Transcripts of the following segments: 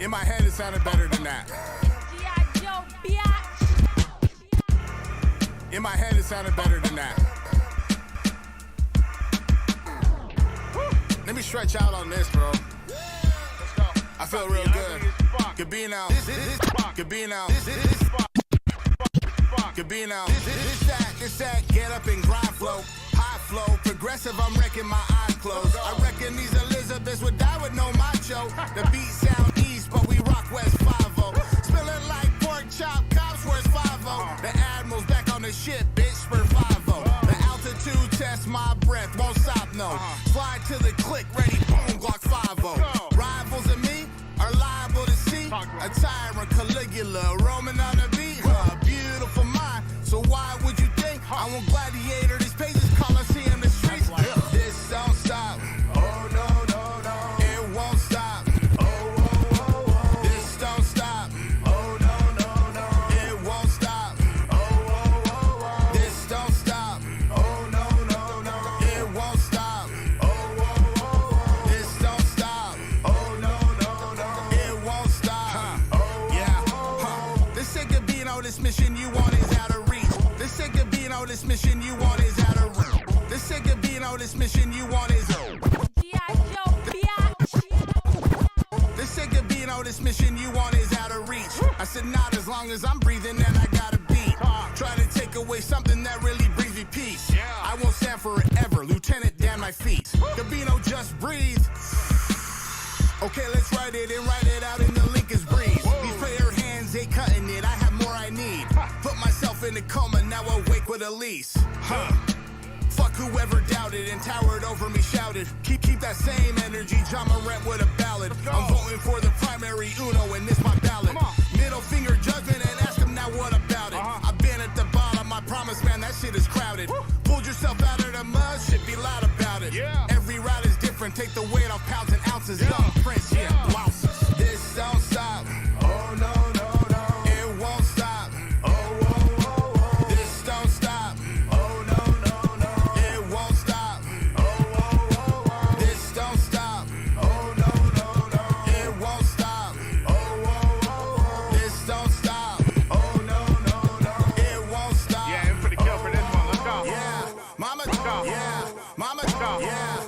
In my head, it sounded better than that. In my head, it sounded better than that. Let me stretch out on this, bro. Let's go. I feel real good. Gabino. Gabino. Gabino. This that, get up and grind flow. High flow, progressive, I'm wrecking my eyes closed. I reckon these Elizabeths would die with no macho. The beat sound east, but we rock west 5-0. Spilling like pork chop, cops where's 5-0. The Admiral's back on the ship, bitch, spur 5-0. The altitude test my breath, won't stop, no. Slide to the click, ready, boom, Glock 5-0. Rivals and me are liable to see a tyrant Caligula roaming on the beat. Beautiful mind, so why would you think I want gladiator? This page is Coliseum, the streets. This don't stop. Oh no, no, no. It won't stop. Oh, oh, oh, oh. This don't stop. Oh no, no, no. It won't stop. Oh, oh, oh, oh. This don't stop. Oh no, no, no. It won't stop. Oh, oh, oh, oh. This don't stop. Oh no, no, no. It won't stop. Oh, yeah. This ain't Gabino, this mission you want is out of reach. This ain't Gabino, this mission you want is out of reach. This ain't Gabino, this mission you want is This ain't Gabino, this mission you want is out of reach. I said not as long as I'm breathing and I got a beat. Try to take away something that really brings me peace. I won't stand forever, Lieutenant down my feet. Gabino, just breathe. Okay, let's write it and write it out in the Lincoln's breeze. These prayer hands ain't cutting it, I have more I need. Put myself in a coma, now awake with a lease. Fuck whoever doubted and towered over me, shouted. Keep that same energy, John Morant with a ballad. I'm voting for the primary Uno and this my ballot. Middle finger judgment and ask him now what about it. I've been at the bottom, I promise man, that shit is crowded. Pulled yourself out of the mud, shit, be loud about it. Every route is different, take the weight off pounds and ounces. Young Prince, blouses. This don't stop. Oh no, no, no. It won't stop. Oh, oh, oh, oh. This don't stop. Oh no, no, no. It won't stop. Oh, oh, oh, oh. This don't stop. Oh no, no, no. It won't stop. Oh, oh, oh, oh. This don't stop. Oh no, no, no. It won't stop. Yeah, in for the kill for this one. Let's go. Yeah, mama. Yeah, mama. Yeah.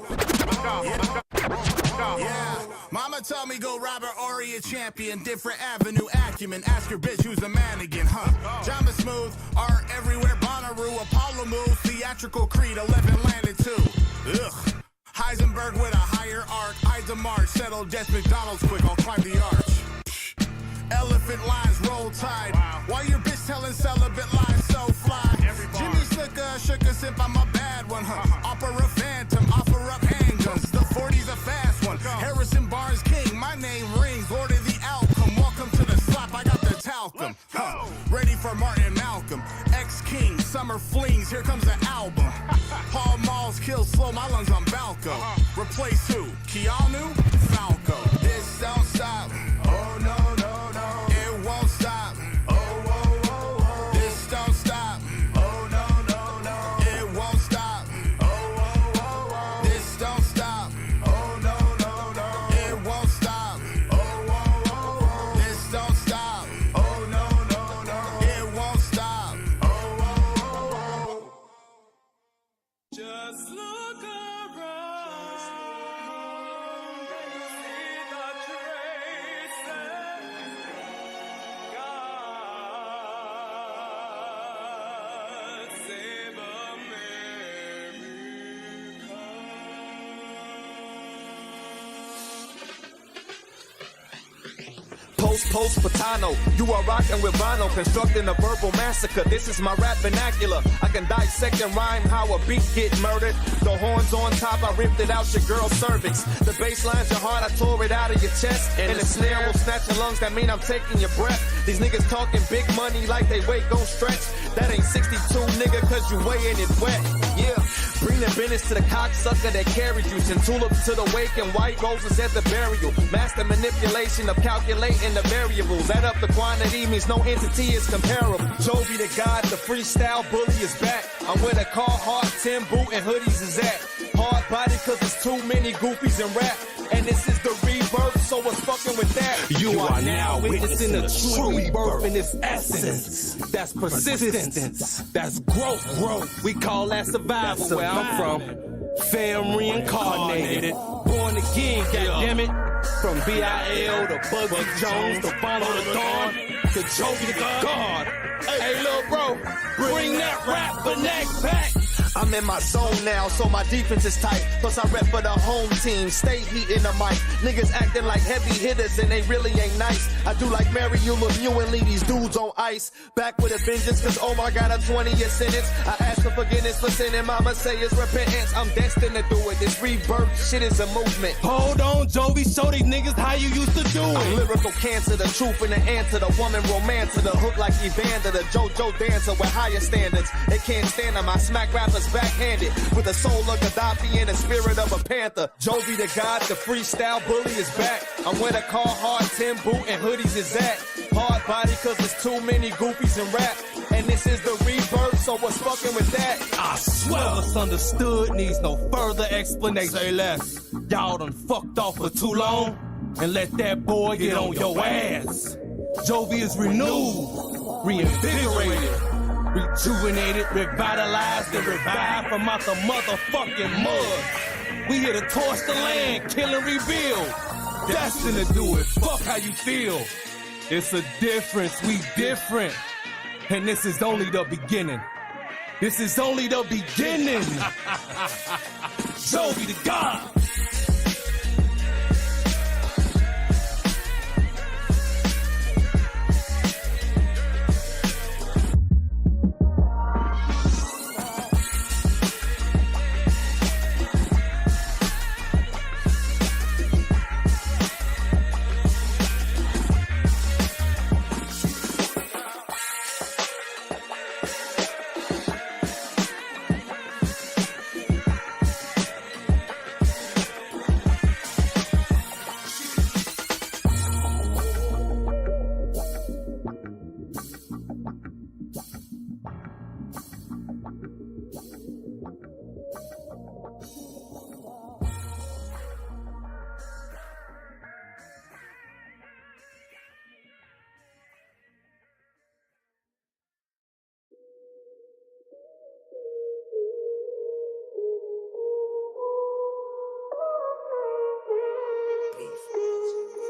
Yeah, mama told me go Robert Ory a champion, different avenue acumen. Ask your bitch who's the man again, Jamba Smooth, art everywhere, Bonnaroo, Apollo moves, theatrical Creed, 11 landed too. Ugh. Heisenberg with a higher arc, eyes of March, settle death, McDonald's quick, I'll climb the arch. Elephant lines roll tide, while your bitch telling celibate lies so fly. Jimmy Snooker shook a sip, I'm a bad one, Opera Phantom, offer up handguns, the 40's a fast one. Harrison Barnes King, my name rings, Lord of the outcome. Welcome to the slop, I got the talcum. Ready for Martin Malcolm, ex-king, summer flings, here comes the album. Paul Malls kill slow, my lungs on Balco. Replace who? Keanu? Falco. This don't stop. Oh no, no, no. It won't stop. Oh, oh, oh, oh. This don't stop. Oh no, no, no. It won't stop. Oh, oh, oh, oh. This don't stop. Oh no, no, no. It won't stop. Oh, oh, oh, oh. This don't stop. Oh no, no, no. It won't stop. Oh, oh, oh, oh. Just look around, see the traces. God save Post Patano, you are rocking with Rhino, constructing a verbal massacre. This is my rap vernacular. I can dissect and rhyme how a beat get murdered. The horns on top, I ripped it out your girl's cervix. The bass line's your heart, I tore it out of your chest. And the snare will snatch your lungs, that mean I'm taking your breath. These niggas talking big money like they weight gon' stretch. That ain't 62, nigga, cause you weighing it wet. Yeah, bring the business to the cocksucker that carried you. Send tulips to the wake and white roses at the burial. Master manipulation of calculating the variables. Add up the quantity means no entity is comparable. Jovi the God, the freestyle bully is back. I'm where the Carhartt, Tim Boot, and hoodies is at. Hard body cause there's too many goofies in rap. And this is the rebirth, so what's fucking with that? You are now witnessing the true rebirth in its essence. That's persistence. That's growth. We call that survival where I'm from. Fam reincarnated. Born again, goddammit. From B.I.L. to Bugsy Jones to Bono the Dawn to Jovi the God. Hey, little bro, bring that rap vernac back. I'm in my zone now, so my defense is tight. Plus I rep for the home team, stay heating the mic. Niggas acting like heavy hitters and they really ain't nice. I do like Mary Lemieux and leave these dudes on ice. Back with a vengeance, cause oh my god, a 20-year sentence. I ask for forgiveness for sinning, mama say it's repentance. I'm destined to do it, this rebirth shit is a movement. Hold on, Jovi, show these niggas how you used to do it. I'm lyrical cancer, the truth and the answer, the woman romancer, the hook like Evander, the JoJo dancer with higher standards. They can't stand them, I smack rappers backhanded with the soul of Gaddafi and the spirit of a panther. Jovi the God, the freestyle bully is back. I'm where the Carhartt, Tim Boot, and hoodies is at. Hard body cause there's too many goofies in rap. And this is the rebirth, so what's fucking with that? I swear misunderstood needs no further explanation. Say less. Y'all done fucked off for too long, and let that boy get on your ass. Jovi is renewed, reinvigorated, rejuvenated, revitalized, and revived from out the motherfucking mud. We here to torch the land, kill and rebuild. Destined to do it, fuck how you feel. It's a difference, we different. And this is only the beginning. This is only the beginning. Jovi the God.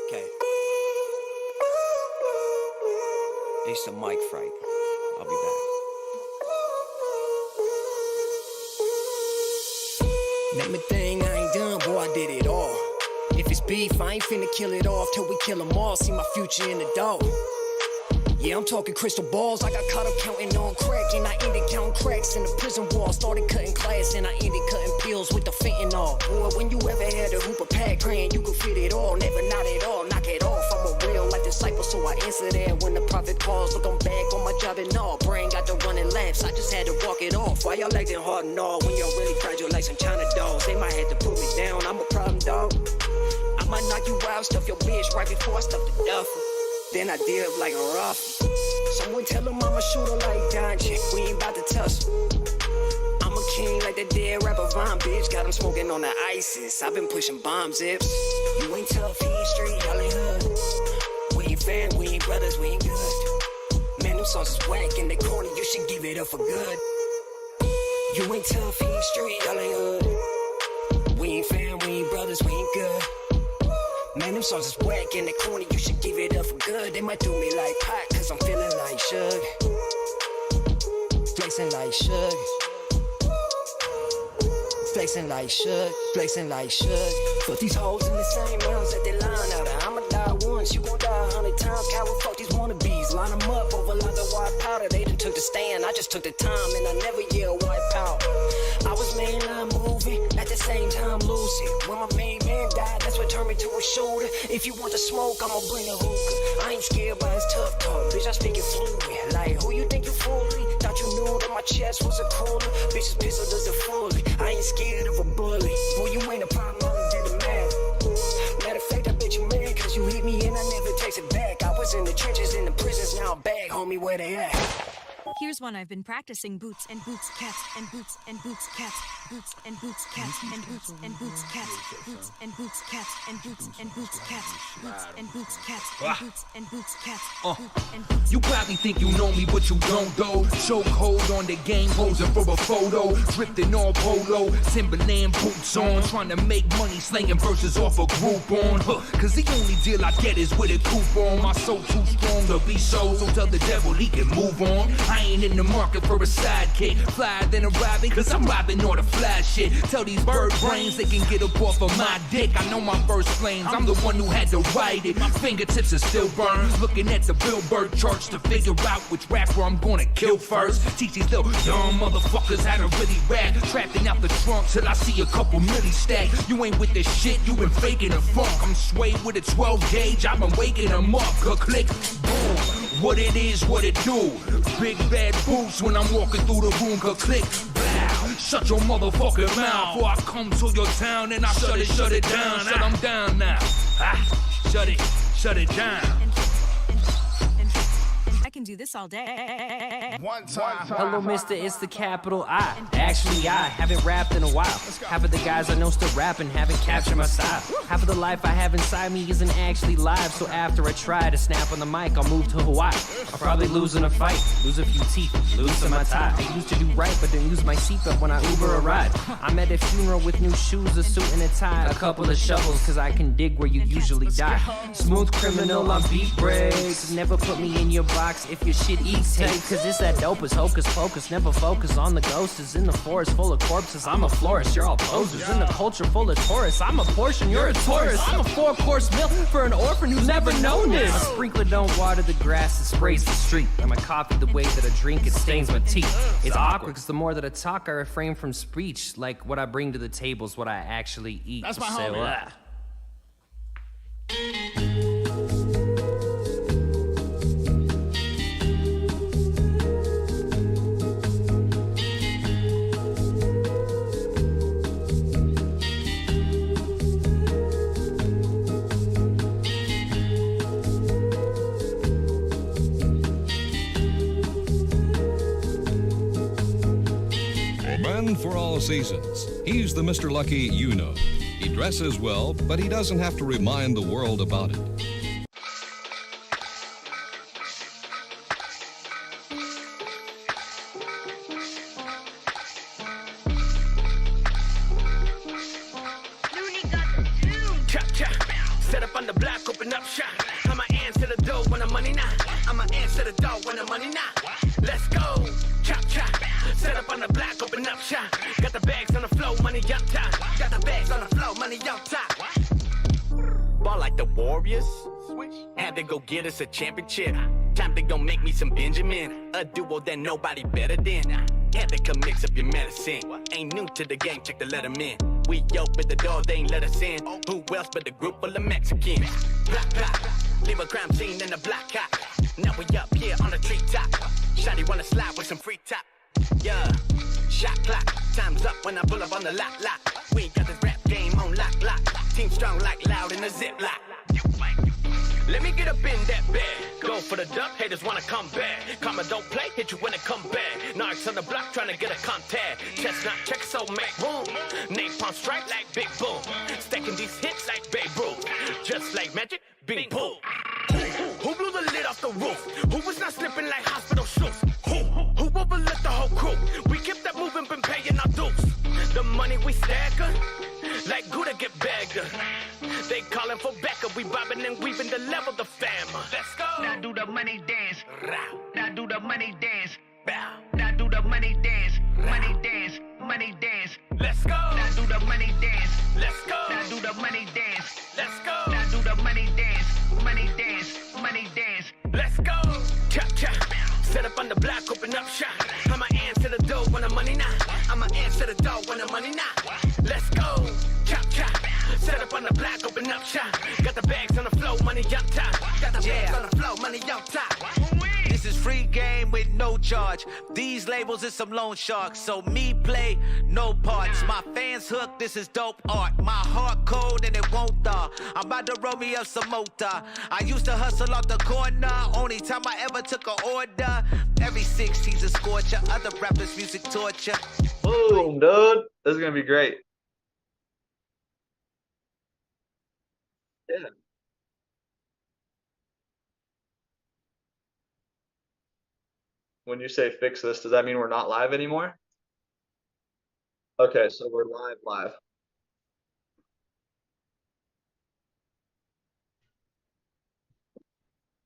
Okay. It's a mic fright. I'll be back. Never thing I ain't done, boy, I did it all. If it's beef, I ain't finna kill it off till we kill them all. See my future in the dough. Yeah, I'm talking crystal balls. I got caught up counting on crack, and I ended counting cracks in the prison wall. Started cutting class, and I ended cutting pills with the fentanyl. Boy, when you ever had a hoop of pack, praying you could fit it all, never not at all, knock it off. I'm a real life disciple, so I answer that when the prophet calls. Look, I'm back on my job and all. Brain got the running laps, I just had to walk it off. Why y'all acting hard and all when you're really fragile like some China dolls? They might have to put me down, I'm a problem dog. I might knock you out, stuff your bitch right before I stuff the duffel. Then I dip like a rough. Someone tell him I'm a shooter like Dodge. We ain't about to tussle. I'm a king like the dead rapper Vine, bitch. Got him smoking on the ISIS. I've been pushing bomb zips. You ain't tough, he ain't street, y'all ain't hood. We ain't fan, we ain't brothers, we ain't good. Man, them songs is whack in the corner, you should give it up for good. You ain't tough, he ain't street, y'all ain't hood. We ain't fan, we ain't brothers, we ain't good. Man, them songs is whack in the corner, you should give it up for good. They might do me like pot, cause I'm feeling like Suge. Flexing like Suge. Flexing like Suge, flexing like Suge. Put these hoes in the same rounds that they line out of. I'ma die once, you gon' die 100 times. Coward, fuck these wannabes. Line them up over like the white powder. They done took the stand, I just took the time, and I never yell wipe out. I was mainline moving, at the same time losing. When my main man died, that's what turned me to a shooter. If you want the smoke, I'ma bring a hookah. I ain't scared by his tough talk, bitch, I speak it fluent. Like, who you think you fooling? Thought you knew that my chest was a cooler. Bitch's pistol does it fully. I ain't scared of a bully. Boy, you ain't a problem, I did the math. Matter of fact, I bet you mad, cause you hit me and I never text it back. I was in the trenches, in the prisons, now I'm back, homie, where they at? Here's one I've been practicing. Boots and boots, cats and boots and boots, cats. Boots and boots, cats and boots and boots, cats. Boots and boots, cats and boots and boots, cats. Boots and boots, cats and boots and boots, cats. Boots and boots. You probably think you know me, but you don't though. Chokehold on the game, posing for a photo. Drifting all polo, Timberland boots on. Trying to make money, slanging verses off a Groupon. Cause the only deal I get is with a coupon. My soul too strong to be sold, so tell the devil he can move on. I ain't in the market for a sidekick. Flyer than a rabbit, cause I'm robbing all the fly shit. Tell these bird brains they can get up off of my dick. I know my first flames, I'm the one who had to write it. My fingertips are still burned, looking at the Billboard charts to figure out which rapper I'm gonna kill first. Teach these little dumb motherfuckers how to really rap. Trapping out the trunk till I see a couple milli stack. You ain't with this shit, you been faking the funk. I'm swayed with a 12 gauge, I've been waking them up. Click, boom, what it is, what it do. Big bad boots when I'm walking through the room. Click, blow, shut your motherfucking mouth before I come to your town and I shut it down. Shut them down now. Shut it down. I can do this all day. One time. Hello, mister, it's the capital I. Actually, I haven't rapped in a while. Half of the guys I know still rapping haven't captured my style. Half of the life I have inside me isn't actually live. So after I try to snap on the mic, I'll move to Hawaii. I'll probably lose in a fight, lose a few teeth, lose some of my tie. I used to do right, but then lose my seatbelt when I Uber a ride. I'm at a funeral with new shoes, a suit and a tie, a couple of shovels, cause I can dig where you usually die. Smooth criminal on beat breaks. Never put me in your box if your shit eats tape, cause it's that dope as hocus pocus. Never focus on the ghost is in the forest full of corpses. I'm a florist, you're all posers. In the culture full of tourists, I'm a portion, you're a tourist. I'm a 4-course meal for an orphan who's never known this. A sprinkler don't water the grass, it sprays the street. And my coffee the way that I drink, it stains my teeth. It's awkward cause the more that I talk, I refrain from speech. Like what I bring to the table is what I actually eat. That's my So, homie. Man for all seasons. He's the Mr. Lucky you know. He dresses well, but he doesn't have to remind the world about it. Chop, chop. Set up on the block, open up shop. I'ma answer the door when the money not. I'ma answer the door when the money not. Let's go. Chop, chop. Set up on the block, open up shop. Got the bags on the floor, money up top. Got the bags on the floor, money up top. Ball like the Warriors. Had to go get us a championship. Time to go make me some Benjamin. A duo that nobody better than. Had to come mix up your medicine. Ain't new to the game, check the letterman. We open the door, they ain't let us in. Who else but the group full of Mexicans? Block, block. Leave a crime scene in the block hot. Now we up here on the treetop. Shawty wanna slide with some free top. Yeah, shot clock. Time's up when I pull up on the lot. We got this rap game on lock. Team strong like loud in a ziplock. Let me get up in that bed. Go for the duck, haters wanna come back. Karma don't play, hit you when it come back. Narcs on the block trying to get a contact. Chestnut check, so make room. Napalm strike like Big Boom. Stacking these hits like Babe Ruth. Just like magic, bing boom. Who blew the lid off the roof? Who was not slipping like hospital shoes? Who overlooked the whole crew? We kept that moving, been paying our dues. The money we stacking, like Gouda get bagged. They calling for backup, we bobbing and weaving to level the fam. Let's go. Now do the money dance. Now do the money dance. Now do the money dance. Money dance. Money dance. Let's go. Now do the money dance. Let's go. Now do the money dance. Let's go. Now do the money dance. Money dance. Money dance. Let's go. Chop chop. Set up on the block, open up shop. I'ma answer the door when the money not. I'ma answer the door when the money not. Let's go. Chop chop. Set up on the block, open up shop. Got the bags on the floor, money up top. Got the bags on the floor, money up top. This This is free game with no charge. These labels is some loan sharks, so me play no parts. My fans hooked, this is dope art. My heart cold and it won't thaw. I'm about to roll me up some motor. I used to hustle off the corner, only time I ever took an order. Every 16's a scorcher, other rappers music torture. Boom, dude. This is gonna be great. Yeah. When you say fix this, does that mean we're not live anymore? Okay, so we're live.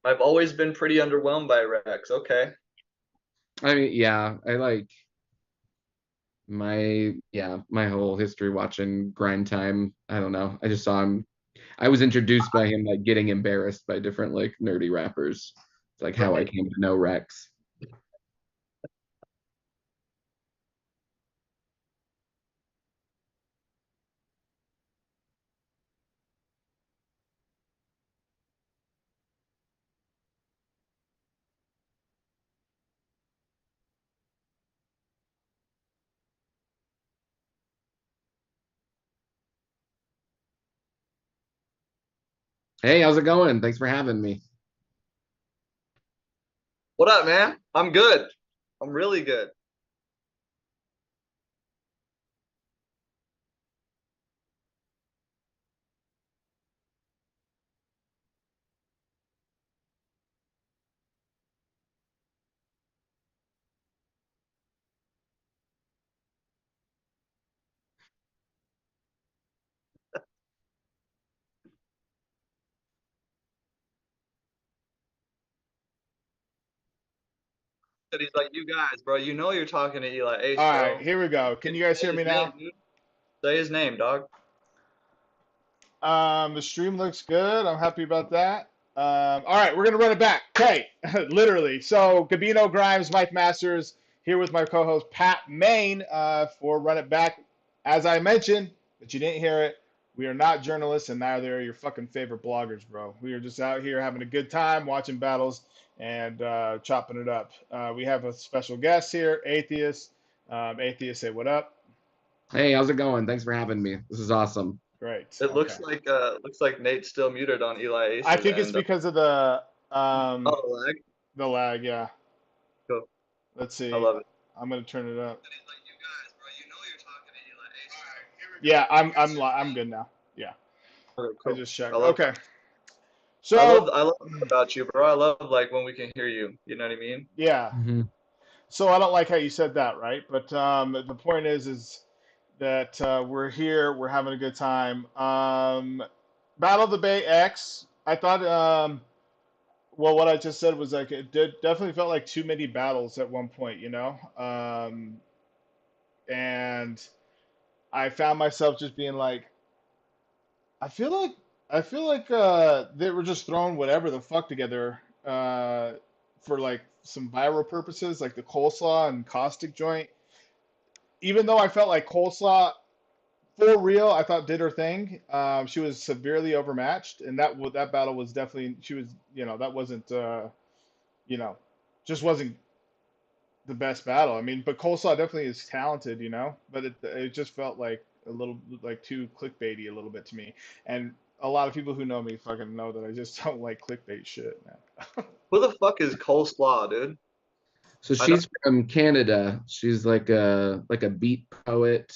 I've always been pretty underwhelmed by Rex. Okay. I mean, yeah, I like my whole history watching Grind Time. I don't know. I just saw him. I was introduced by him like getting embarrassed by different like nerdy rappers. It's like how I came to know Rex. Hey, how's it going? Thanks for having me. What up, man? I'm good. I'm really good. And he's like, you guys, bro, you know you're talking to Eli Ace, All bro. right, here we go. Can you guys hear me now? Say his name, dog. The stream looks good. I'm happy about that. All right, we're gonna run it back. Okay, literally. So Gabino Grhymes, Mike Masters, here with my co-host Pat Maine for Run It Back. As I mentioned, but you didn't hear it, we are not journalists and neither are your fucking favorite bloggers, bro. We are just out here having a good time, watching battles and chopping it up. We have a special guest here, Atheist. Atheist, say what up. Hey, how's it going? Thanks for having me. This is awesome. Great. It looks like Nate's still muted on Eli Ace. I think it's because of the the lag. The lag, yeah. Cool. Let's see. I love it. I'm gonna turn it up. And he's like, you guys, bro, you know you're talking to Eli Ace. Yeah, I'm good now. Yeah. Okay, I cool. just checked. I love Okay. that. So I love that about you, bro. I love like when we can hear you. You know what I mean? yeah. Mm-hmm. So I don't like how you said that, right? But the point is that we're here, we're having a good time. Battle of the Bay X. I thought well, what I just said was like it definitely felt like too many battles at one point, you know? And I found myself just being like, I feel like they were just throwing whatever the fuck together for like some viral purposes, like the coleslaw and caustic joint. Even though I felt like coleslaw, for real, I thought did her thing. She was severely overmatched, and that battle was definitely she was that wasn't just wasn't the best battle. I mean, but coleslaw definitely is talented, but it just felt like a little like too clickbaity a little bit to me. And a lot of people who know me fucking know that I just don't like clickbait shit, man. Who the fuck is Coleslaw, dude? So she's from Canada. She's like a beat poet.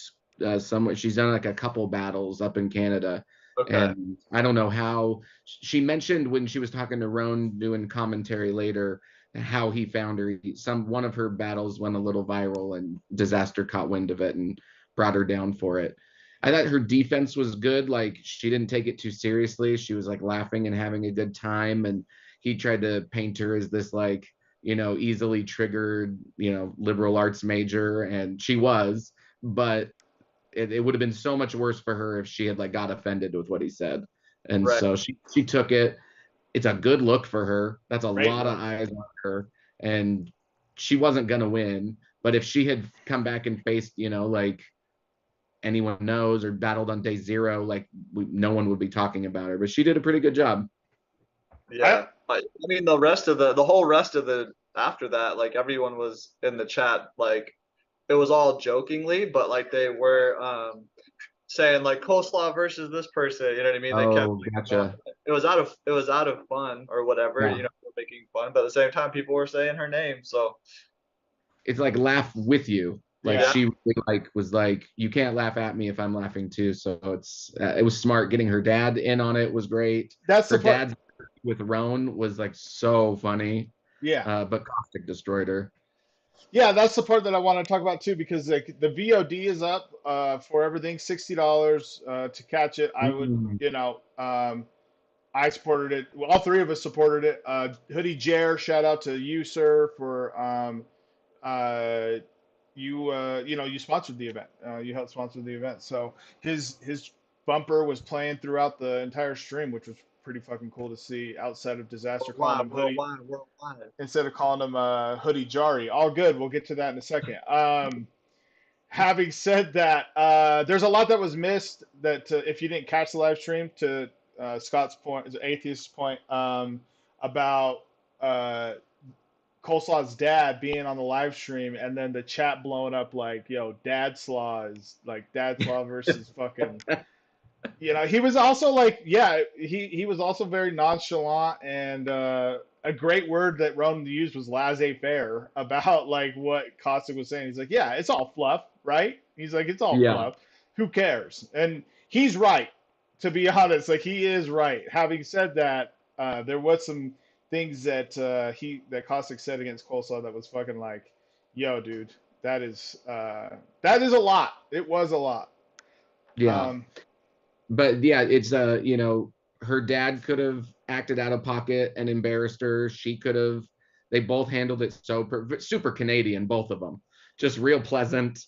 Somewhere she's done like a couple battles up in Canada. Okay. And I don't know how she mentioned when she was talking to Roan doing commentary later how he found her. One of her battles went a little viral and Disaster caught wind of it and brought her down for it. I thought her defense was good. Like she didn't take it too seriously. She was like laughing and having a good time. And he tried to paint her as this like, easily triggered, liberal arts major. And she was, but it would have been so much worse for her if she had like got offended with what he said. And Right. so she took it. It's a good look for her. That's a Great lot of eyes on her. And she wasn't going to win. But if she had come back and faced, like anyone knows or battled on day zero, like no one would be talking about her. But she did a pretty good job. Yeah. I mean, the whole rest of the after that, like everyone was in the chat, like it was all jokingly, but like they were saying like coleslaw versus this person, you know what I mean? They kept Oh, like, gotcha. it was out of fun or whatever, Yeah. you know, making fun, but at the same time people were saying her name, so It's like laugh with you. Like Yeah. she really, like was like, you can't laugh at me if I'm laughing too. So it was smart. Getting her dad in on it was great. That's Her the part. dad with Roan was like so funny. Yeah. But Caustic destroyed her. Yeah, that's the part that I want to talk about too, because like the VOD is up for everything, $60 to catch it. I would, Mm. you know, I supported it. Well, all three of us supported it. Hoodie Jer, shout out to you, sir, for you know, you sponsored the event. You helped sponsor the event. So his bumper was playing throughout the entire stream, which was pretty fucking cool to see. Outside of Disaster calling him Hoodie, worldwide. instead of calling him Hoodie Jari. All good. We'll get to that in a second. Having said that, there's a lot that was missed that if you didn't catch the live stream, to Scott's point, Atheist's point, about Coleslaw's dad being on the live stream and then the chat blowing up like, yo, Dad Slaw is like Dad Slaw versus fucking. You know, he was also like, yeah, he was also very nonchalant, and a great word that Ronan used was laissez-faire about like what Costa was saying. He's like, yeah, it's all fluff, right? He's like, it's all Yeah. fluff. Who cares? And he's right, to be honest. Like, he is right. Having said that, there was some things that that Caustic said against Coleslaw that was fucking like, yo, dude, that is a lot. It was a lot. Yeah. But yeah, it's you know, her dad could have acted out of pocket and embarrassed her. She could have. They both handled it super Canadian, both of them. Just real pleasant.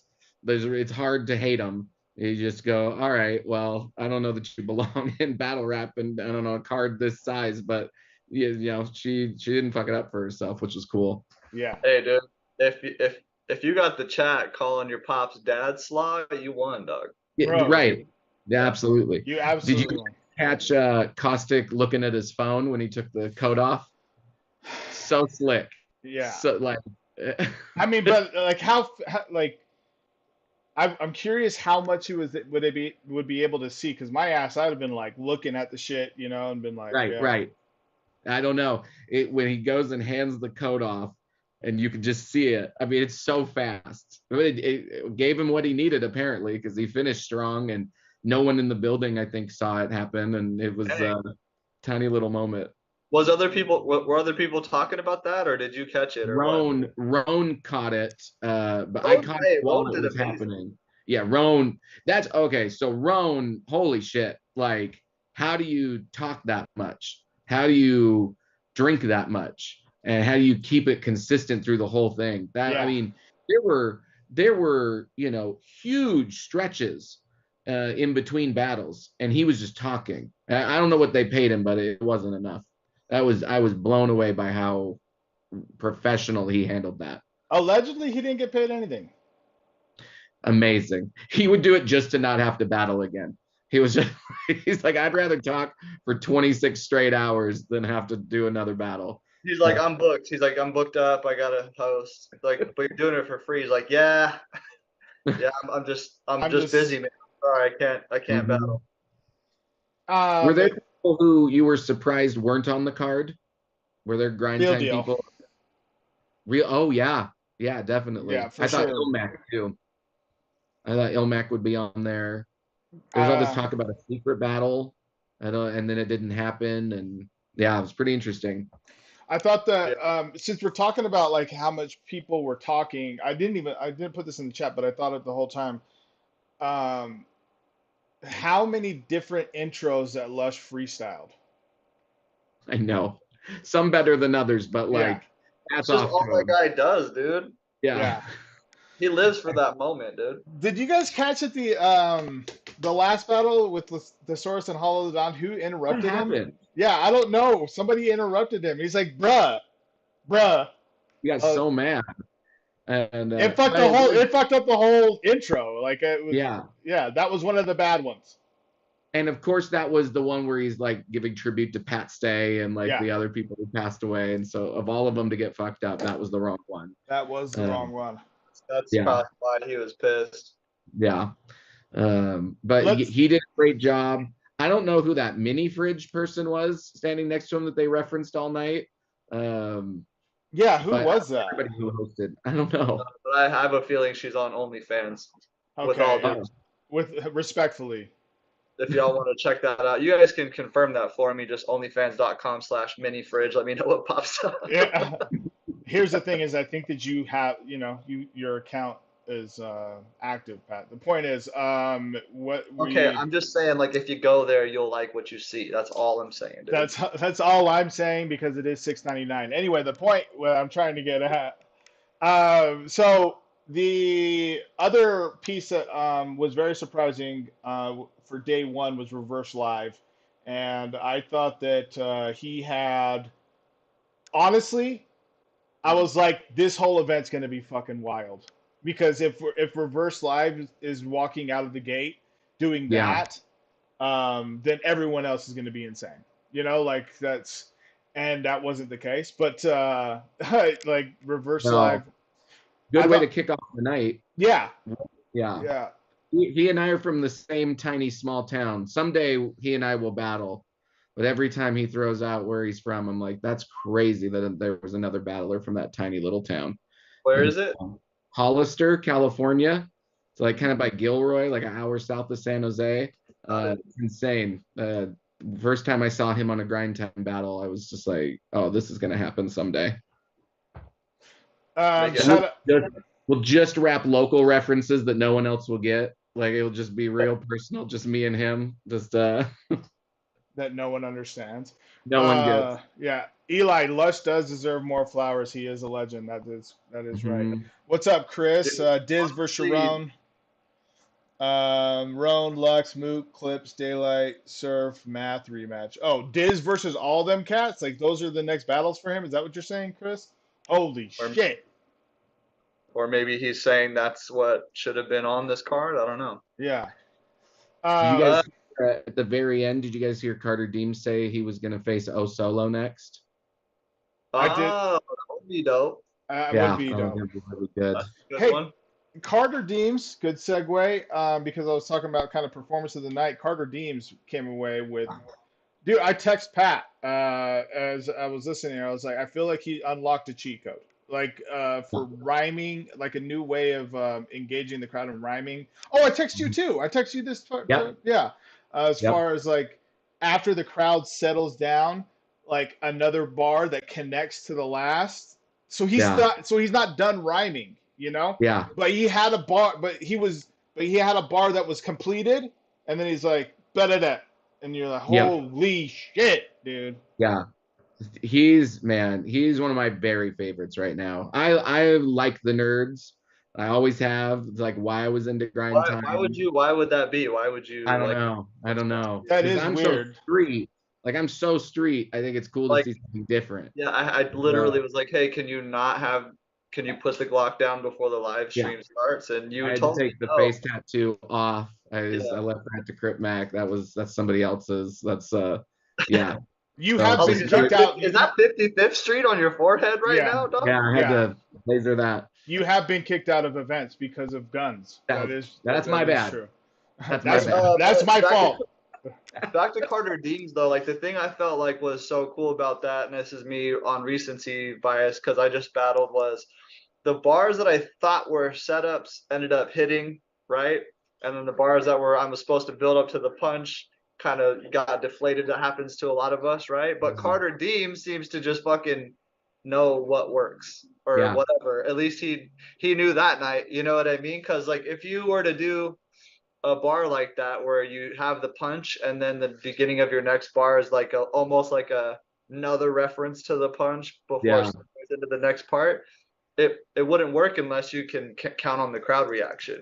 It's hard to hate them. You just go, all right, well, I don't know that you belong in battle rap, and I don't know a card this size, but you know, she didn't fuck it up for herself, which was cool. Yeah. Hey, dude, if you got the chat calling your pop's dad slaw, you won, dog. Yeah, Bro. right. Yeah, absolutely. You absolutely Did you won. catch Caustic looking at his phone when he took the coat off? So slick. Yeah. So like. I mean, but like how like I'm curious how much he would be able to see, because my ass, I'd have been like looking at the shit, you know, and been like, Right, yeah. right. I don't know. When he goes and hands the coat off, and you can just see it. I mean, it's so fast. It gave him what he needed, apparently, because he finished strong, and no one in the building, I think, saw it happen, and it was a tiny little moment. Were other people talking about that, or did you catch it? Or Roan caught it, but I caught it while it was happening. Yeah, Roan. That's okay. So Roan, holy shit! Like, how do you talk that much? How do you drink that much? And how do you keep it consistent through the whole thing? I mean, there were you know, huge stretches in between battles, and he was just talking. I don't know what they paid him, but it wasn't enough. I was blown away by how professional he handled that. Allegedly, he didn't get paid anything. Amazing. He would do it just to not have to battle again. He's like, I'd rather talk for 26 straight hours than have to do another battle. He's like, I'm booked. He's like, I'm booked up. I gotta host. Like, but you're doing it for free. He's like, yeah, yeah. I'm just busy, man. Sorry, I can't battle. Were there people who you were surprised weren't on the card? Were there grind time people? Oh yeah, definitely. Yeah, for I thought sure. Ilmac too. I thought Ilmac would be on there. There's all this talk about a secret battle, and then it didn't happen, and yeah, it was pretty interesting. I thought that since we're talking about like how much people were talking, I didn't put this in the chat, but I thought it the whole time. How many different intros that Lush freestyled? I know, some better than others, but like that's just all that guy does, dude. Yeah. He lives for that moment, dude. Did you guys catch at the last battle with Thesaurus and Hollow the Dawn? Who interrupted him? Yeah, I don't know. Somebody interrupted him. He's like, bruh. He got so mad. And it fucked up the whole intro. Like, it was, yeah, that was one of the bad ones. And of course, that was the one where he's like giving tribute to Pat Stay and like Yeah. the other people who passed away. And so, of all of them to get fucked up, that was the wrong one. That was the wrong one. That's Yeah. probably why he was pissed. Yeah. But he did a great job. I don't know who that mini fridge person was standing next to him that they referenced all night. Yeah, who but was that? Everybody who hosted. I don't know. But I have a feeling she's on OnlyFans. With all Okay. due With respectfully. if y'all want to check that out, you guys can confirm that for me. Just onlyfans.com/minifridge. Let me know what pops up. Yeah. Here's the thing: is I think that you have, your account is active, Pat. The point is, Okay, I'm just saying, like, if you go there, you'll like what you see. That's all I'm saying, dude. That's all I'm saying because it is $6.99. Anyway, the point what I'm trying to get at. So the other piece that was very surprising for day one was Reverse Live, and I thought that he had. Honestly, I was like, this whole event's gonna be fucking wild because if Reverse Live is walking out of the gate doing that, then everyone else is gonna be insane. Like and that wasn't the case. But like Reverse Live, good way to kick off the night. Yeah. Yeah. He and I are from the same tiny small town. Someday he and I will battle. But every time he throws out where he's from, I'm like, that's crazy that there was another battler from that tiny little town. Where is it? Hollister, California. It's like kind of by Gilroy, like an hour south of San Jose. It's insane. First time I saw him on a grind time battle, I was just like, oh, this is going to happen someday. We'll just wrap local references that no one else will get. Like it'll just be real personal, just me and him. Just that no one understands. No one gets. Yeah, Eli Lush does deserve more flowers. He is a legend. That is right. What's up, Chris? Diz versus Sharon. Roan, Lux, Moot, Clips, Daylight, Surf, Math rematch. Oh, Diz versus all them cats? Like those are the next battles for him? Is that what you're saying, Chris? Holy shit. Or maybe he's saying that's what should have been on this card. I don't know. Yeah. You guys, at the very end, did you guys hear Carter Deems say he was going to face O Solo next? I did. That would be dope. Would be dope. Really good. Hey, Carter Deems, good segue, because I was talking about kind of performance of the night. Carter Deems came away with, dude, I text Pat as I was listening. I was like, I feel like he unlocked a cheat code. Like for rhyming, like a new way of engaging the crowd in rhyming. Oh, I text you too. I text you this. Yeah. As far as like after the crowd settles down, like another bar that connects to the last. So he's not done rhyming, Yeah. But he had a bar, but he had a bar that was completed, and then he's like, da-da-da. And you're like, holy shit, dude. Yeah. He's one of my very favorites right now. I like the nerds. I always have. It's like why I was into grind time. Why would that be? Why would you? I don't know. That is I'm weird. So street. Like I'm so street. I think it's cool to see something different. Yeah, I literally was like, hey, can you put the Glock down before the live stream starts? And you told me to take the face tattoo off. I left that to Crip Mac. That's somebody else's. That's yeah. You have been kicked out. Is that 55th Street on your forehead now, dog? Yeah, I had to laser that. You have been kicked out of events because of guns. That's my bad. True. That's my fault. Back to Carter Deems though, like the thing I felt like was so cool about that, and this is me on recency bias because I just battled, was the bars that I thought were setups ended up hitting, right? And then the bars that I was supposed to build up to the punch kind of got deflated. That happens to a lot of us, right? But Carter Deems seems to just fucking know what works or whatever. At least he knew that night, you know what I mean? Because like if you were to do a bar like that where you have the punch and then the beginning of your next bar is like almost like another reference to the punch before it goes into the next part, it wouldn't work unless you can count on the crowd reaction.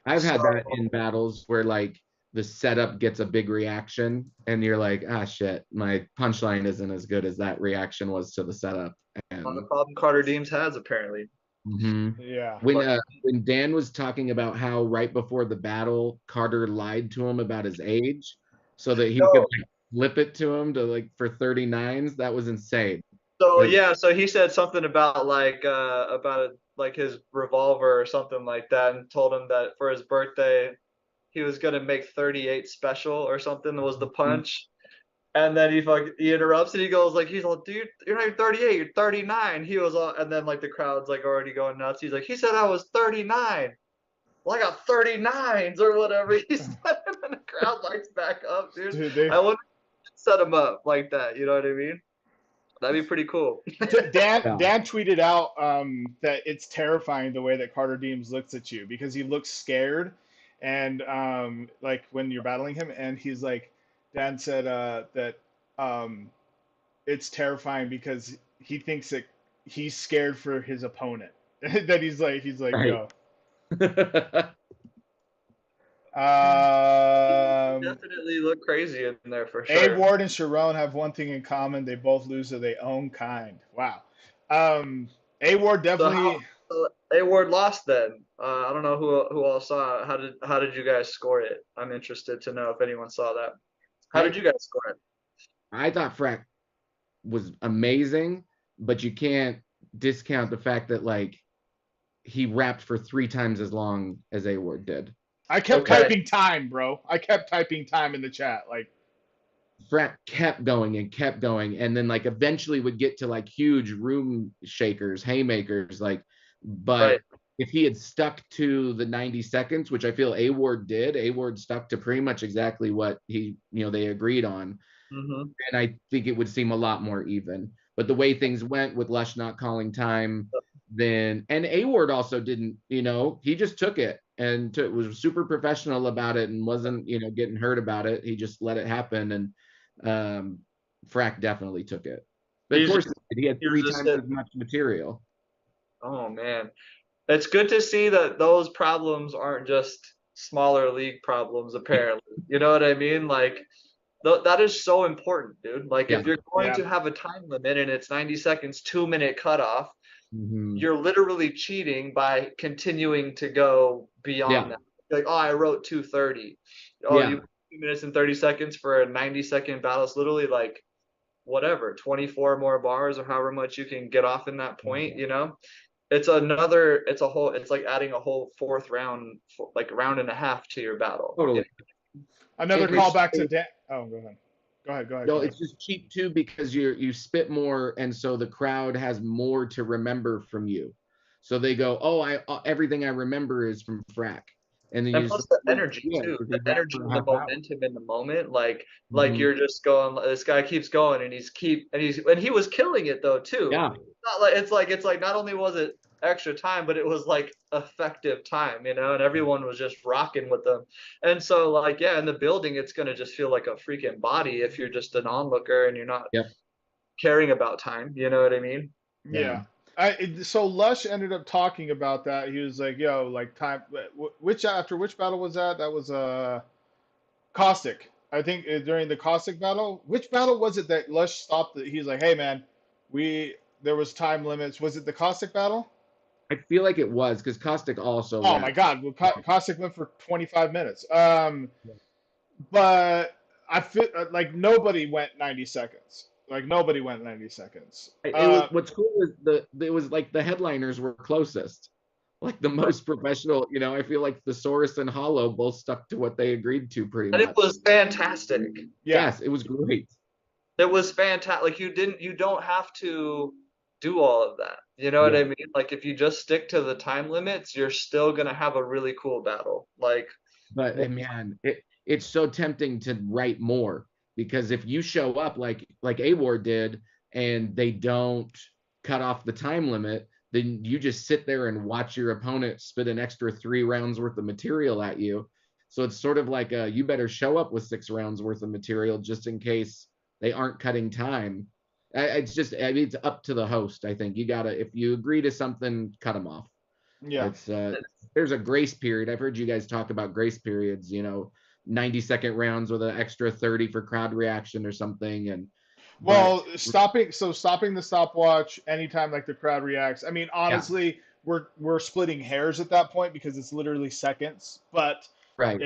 I've had that in battles where like the setup gets a big reaction and you're like, shit, my punchline isn't as good as that reaction was to the setup. And the problem Carter Deems has apparently. Yeah. When Dan was talking about how right before the battle, Carter lied to him about his age so that he could like, flip it to him to like for 39s, that was insane. So yeah, so he said something about like his revolver or something like that, and told him that for his birthday he was gonna make 38 special or something. Was the punch. And then he interrupts and he goes like, he's like, dude, you're not even 38, you're 39. He was all, and then like the crowd's like already going nuts. He's like, he said I was 39. Well, I got 39s or whatever he said, and then the crowd lights back up, dude. I wouldn't set him up like that. You know what I mean? That'd be pretty cool. Dan tweeted out that it's terrifying the way that Carter Deems looks at you because he looks scared, and like when you're battling him, and he's like, Dan said that it's terrifying because he thinks that he's scared for his opponent. That he's like, right. yo. Definitely look crazy in there for A sure. Ward and Sharon have one thing in common: they both lose to their own kind. Wow. A Ward definitely. So A Ward lost then. I don't know who all saw it. How did you guys score it? I'm interested to know if anyone saw that. How did you guys score it? I thought Frack was amazing, but you can't discount the fact that like he rapped for 3 times as long as A Ward did. I kept typing time, bro. I kept typing time in the chat. Like Frack kept going, and then like eventually would get to like huge room shakers, haymakers, like, but if he had stuck to the 90 seconds, which I feel A Ward did, A Ward stuck to pretty much exactly what they agreed on. And I think it would seem a lot more even. But the way things went with Lush not calling time, and A Ward also didn't, he just took it and was super professional about it and wasn't, getting hurt about it. He just let it happen. And Frack definitely took it. But of course, he had 3 times as much material. Oh, man. It's good to see that those problems aren't just smaller league problems, apparently. You know what I mean? Like, that is so important, dude. Like, if you're going to have a time limit and it's 90 seconds, 2-minute cutoff, you're literally cheating by continuing to go beyond that. Like, oh, I wrote 2:30. Oh, you 2 minutes and 30 seconds for a 90-second battle. It's literally like, whatever, 24 more bars or however much you can get off in that point, It's like adding a whole 4th round, like round and a half to your battle. Totally. Another callback to Dan. Oh, go ahead. No, it's just cheap too because you spit more, and so the crowd has more to remember from you. So they go, oh, everything I remember is from Frack. And then plus the energy too, the energy and the momentum in the moment, like you're just going. This guy keeps going, and he was killing it though too. Yeah, it's like not only was it extra time, but it was like effective time, and everyone was just rocking with them. And so like in the building, it's gonna just feel like a freaking body if you're just an onlooker and you're not caring about time. You know what I mean? Yeah. So Lush ended up talking about that. He was like, "Yo, like time. Which battle was that? That was Caustic. I think during the Caustic battle. Which battle was it that Lush stopped? He's like, "Hey, man, there was time limits. Was it the Caustic battle?" I feel like it was because Caustic also. Oh my God, well, Caustic went for 25 minutes. But I feel like nobody went 90 seconds. Like nobody went 90 seconds. What's cool is it was like the headliners were closest, like the most professional. I feel like Thesaurus and Hollow both stuck to what they agreed to pretty much. And it was fantastic. Yes, it was great. It was fantastic. Like you don't have to do all of that. You know what I mean? Like if you just stick to the time limits, you're still gonna have a really cool battle. Like, but man, it's so tempting to write more. Because if you show up like A Ward did and they don't cut off the time limit, then you just sit there and watch your opponent spit an extra 3 rounds worth of material at you. So it's sort of like you better show up with 6 rounds worth of material just in case they aren't cutting time. It's up to the host. I think you gotta, if you agree to something, cut them off. Yeah. There's a grace period. I've heard you guys talk about grace periods, 90-second rounds with an extra 30 for crowd reaction or something. Stopping the stopwatch anytime like the crowd reacts. I mean, honestly, we're splitting hairs at that point because it's literally seconds. But Right.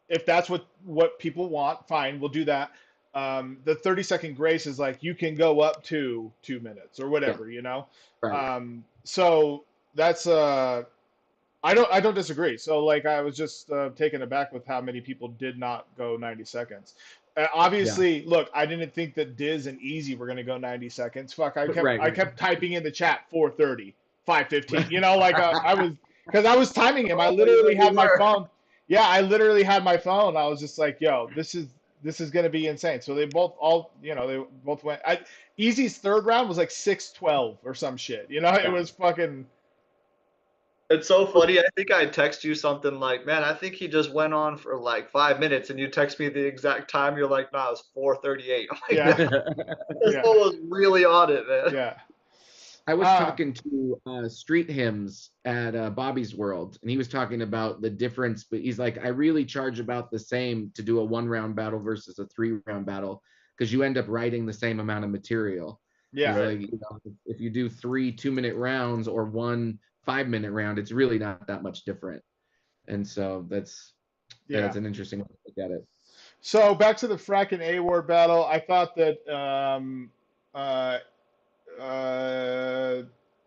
if that's what people want, fine, we'll do that. The 30-second grace is like you can go up to 2 minutes or whatever, you know. Right. So that's I don't disagree. So like I was just taken aback with how many people did not go 90 seconds. Obviously, look, I didn't think that Diz and Easy were going to go 90 seconds. Fuck, I kept typing in the chat 4:30, 5:15. You know, like I was because I was timing him. I literally had my phone. Yeah, I literally had my phone. I was just like, yo, this is going to be insane. So they both went. Easy's third round was like 6:12 or some shit. You know, it was fucking. It's so funny. I think I text you something like, "Man, I think he just went on for like 5 minutes," and you text me the exact time. You're like, "Nah, it was 4:38." I'm like, Yeah. this one was really on it, man. Yeah. I was talking to Street Hymns at Bobby's World, and he was talking about the difference. But he's like, I really charge about the same to do a 1-round battle versus a 3-round battle because you end up writing the same amount of material. Yeah. Like, you know, if you do 3 2-minute rounds or 1 5-minute round, it's really not that much different. And so that's an interesting way to look at it. So back to the Frack and A-Ward battle, I thought that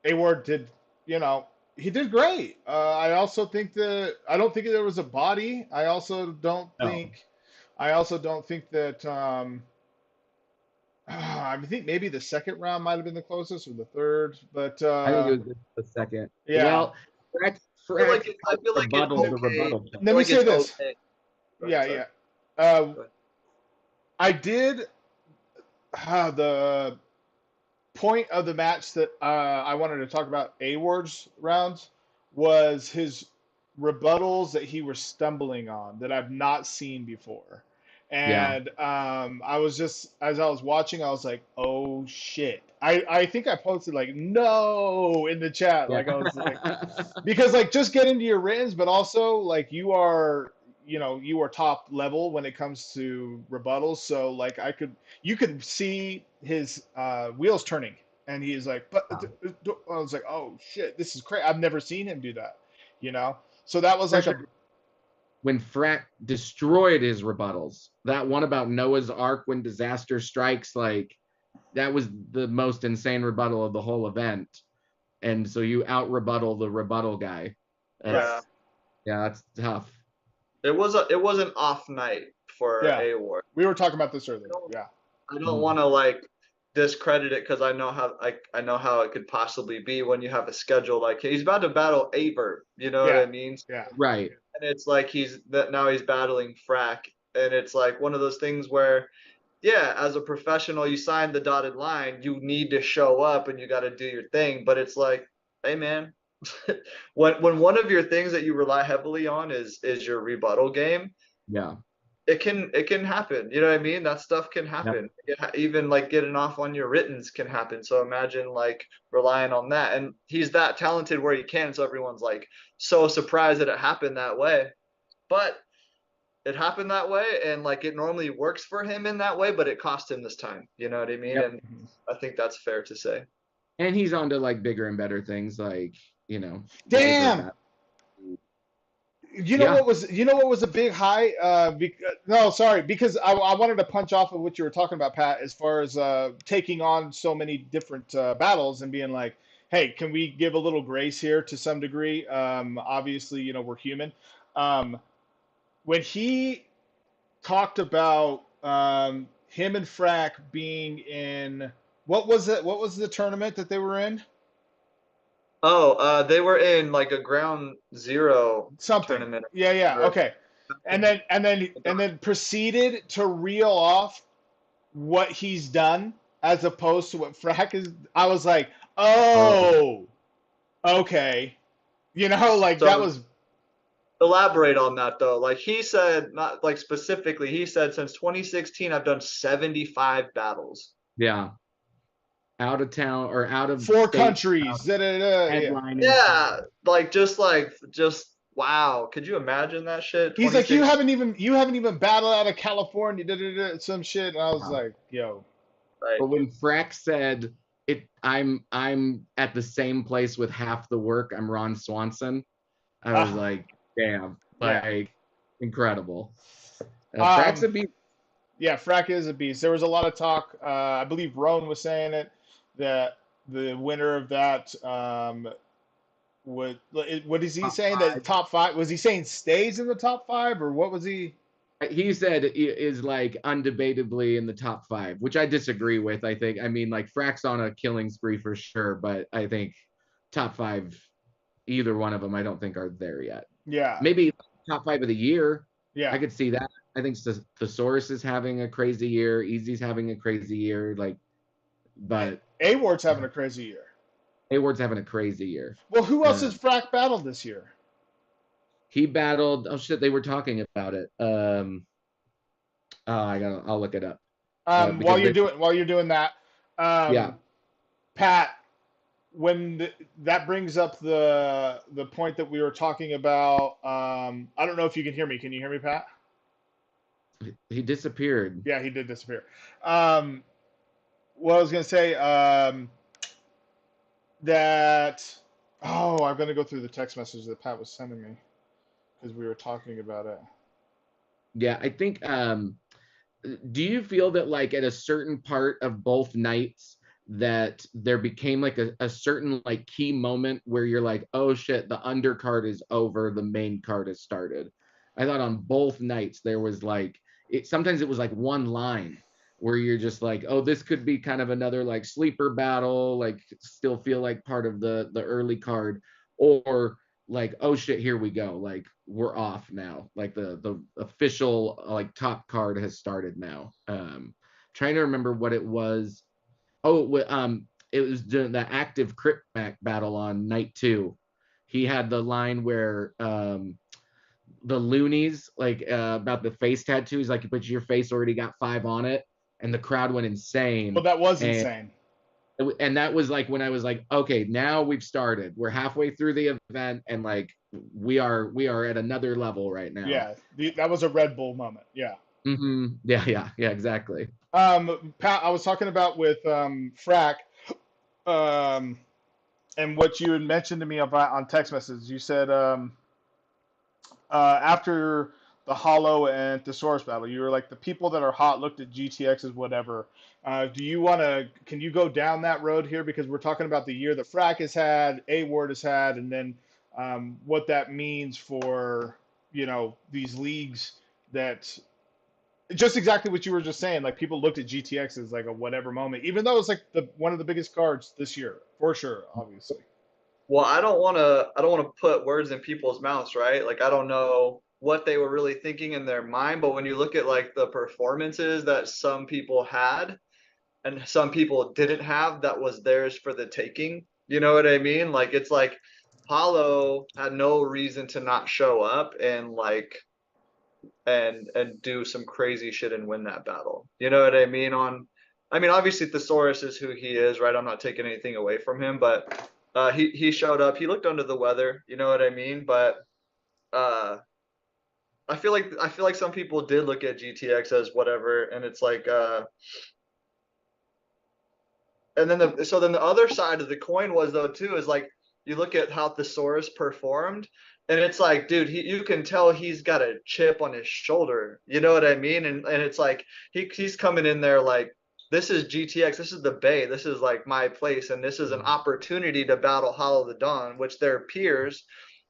A-Ward did, you know, he did great. I also think that I don't think there was a body. I also don't think that I think maybe the second round might have been the closest or the third, but I think it was the second. Yeah. Well, Frack I feel like it's okay. Let me say this. Okay. Yeah. I did the point of the match that I wanted to talk about A-Ward's rounds was his rebuttals that he was stumbling on that I've not seen before. And I was just, as I was watching, I was like, oh shit. I think I posted like, no, in the chat. Like I was like, because like just get into your writtens, but also like you are top level when it comes to rebuttals. So like you could see his wheels turning and he's like, but I was like, oh shit, this is crazy. I've never seen him do that, you know? So that was like when Frack destroyed his rebuttals, that one about Noah's Ark when disaster strikes, like that was the most insane rebuttal of the whole event. And so you out rebuttal the rebuttal guy. That's tough. It was an off night for A-Ward. We were talking about this earlier. I don't want to like discredit it because I know how it could possibly be when you have a schedule like he's about to battle Avert. You know what I mean? Yeah. Right. And it's like now he's battling Frack, and it's like one of those things where, yeah, as a professional, you sign the dotted line, you need to show up and you got to do your thing. But it's like, hey man, when one of your things that you rely heavily on is your rebuttal game, it can happen. You know what I mean? That stuff can happen. Even like getting off on your writtens can happen. So imagine like relying on that. And he's that talented where he can. So everyone's like so surprised that it happened that way. But it happened that way, and like it normally works for him in that way, but it cost him this time. You know what I mean? And I think that's fair to say. And he's on to like bigger and better things, like, you know. Damn. You know what was a big high? Because I wanted to punch off of what you were talking about, Pat, as far as taking on so many different battles and being like, hey, can we give a little grace here to some degree? Obviously, you know, we're human. When he talked about him and Frack being in, what was it? What was the tournament that they were in? Oh, they were in like a ground zero tournament. Yeah, okay. And then proceeded to reel off what he's done as opposed to what Frack is. I was like, oh, okay. You know, like that was. Elaborate on that though. Like he said, not like specifically, he said since 2016, I've done 75 battles. Yeah. Out of town or out of 4 countries. Yeah. Like just wow. Could you imagine that shit? He's like, you haven't even battled out of California, some shit. And I was like, yo. Right. But when Frack said I'm at the same place with half the work. I'm Ron Swanson. I was like, damn, like incredible. Frack's a beast. Yeah, Frack is a beast. There was a lot of talk. I believe Roan was saying it, that the winner of that what is he Top saying? five. That top five? Was he saying stays in the top five, or what was he? He said is like undebatably in the top five, which I disagree with. I think, I mean, like Frack's on a killing spree for sure, but I think top five, either one of them, I don't think are there yet. Yeah, Maybe top five of the year. yeah. I could see that. I think Thesaurus is having a crazy year. Easy's having a crazy year. Like, but A-Ward's having a crazy year. Hayward's having a crazy year. Well, who else has Frack battled this year? He battled. Oh shit, they were talking about it. I'll look it up. While you're doing that, yeah, Pat, that brings up the point that we were talking about. I don't know if you can hear me. Can you hear me, Pat? he disappeared. Yeah, he did disappear. What I was gonna say, that I'm gonna go through the text message that Pat was sending me because we were talking about it. Yeah, I think. Do you feel that like at a certain part of both nights that there became like a certain like key moment where you're like, oh shit, the undercard is over, the main card has started? I thought on both nights there was like sometimes it was like one line where you're just like, oh, this could be kind of another like sleeper battle, like still feel like part of the early card, or like, oh shit, here we go, like we're off now, like the official like top card has started now. Trying to remember what it was. It was during the active crypt battle on night 2. He had the line where the loonies like about the face tattoos, like, but your face already got 5 on it, and the crowd went insane. Well, that was insane. And that was like when I was like, okay, now we've started. We're halfway through the event, and like we are at another level right now. Yeah, that was a Red Bull moment. Yeah. Yeah, exactly. Pat, I was talking about with Frack, and what you had mentioned to me about on text messages. You said after the Hollow and Thesaurus battle, you were like, the people that are hot looked at GTX as whatever. Can you go down that road here? Because we're talking about the year that Frack has had, A-Ward has had, and then what that means for, these leagues that just exactly what you were just saying. Like, people looked at GTX as like a whatever moment, even though it's like one of the biggest cards this year, for sure, obviously. Well, I don't want to put words in people's mouths, right? Like, I don't know what they were really thinking in their mind, but when you look at like the performances that some people had and some people didn't have, that was theirs for the taking. You know what I mean? Like, it's like Hollow had no reason to not show up and like and do some crazy shit and win that battle. You know what I mean? Obviously Thesaurus is who he is, right? I'm not taking anything away from him, but he showed up. He looked under the weather, you know what I mean? But I feel like some people did look at GTX as whatever, and it's like and then the other side of the coin was though too is like you look at how Thesaurus performed, and it's like, dude, you can tell he's got a chip on his shoulder. You know what I mean? And it's like he's coming in there like, this is GTX, this is the Bay, this is like my place, and this is an opportunity to battle Hollow the Dawn, which they're peers,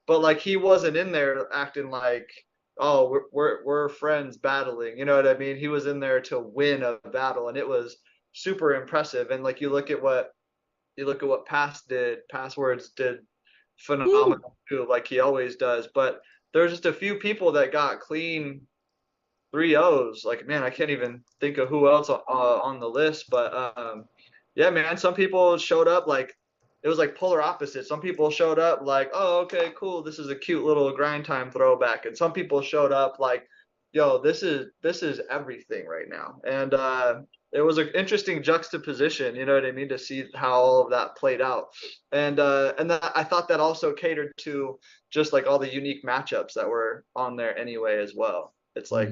but like he wasn't in there acting like, oh, we're friends battling. You know what I mean? He was in there to win a battle, and it was super impressive. And like you look at what Passwords did phenomenal too, like he always does. But there's just a few people that got clean 3-0s. Like, man, I can't even think of who else on the list. But yeah, man, some people showed up like it was like polar opposites. Some people showed up like, oh, okay, cool, this is a cute little grind time throwback, and some people showed up like, yo, this is everything right now. And it was an interesting juxtaposition, you know what I mean, to see how all of that played out. And I thought that also catered to just like all the unique matchups that were on there anyway as well. It's like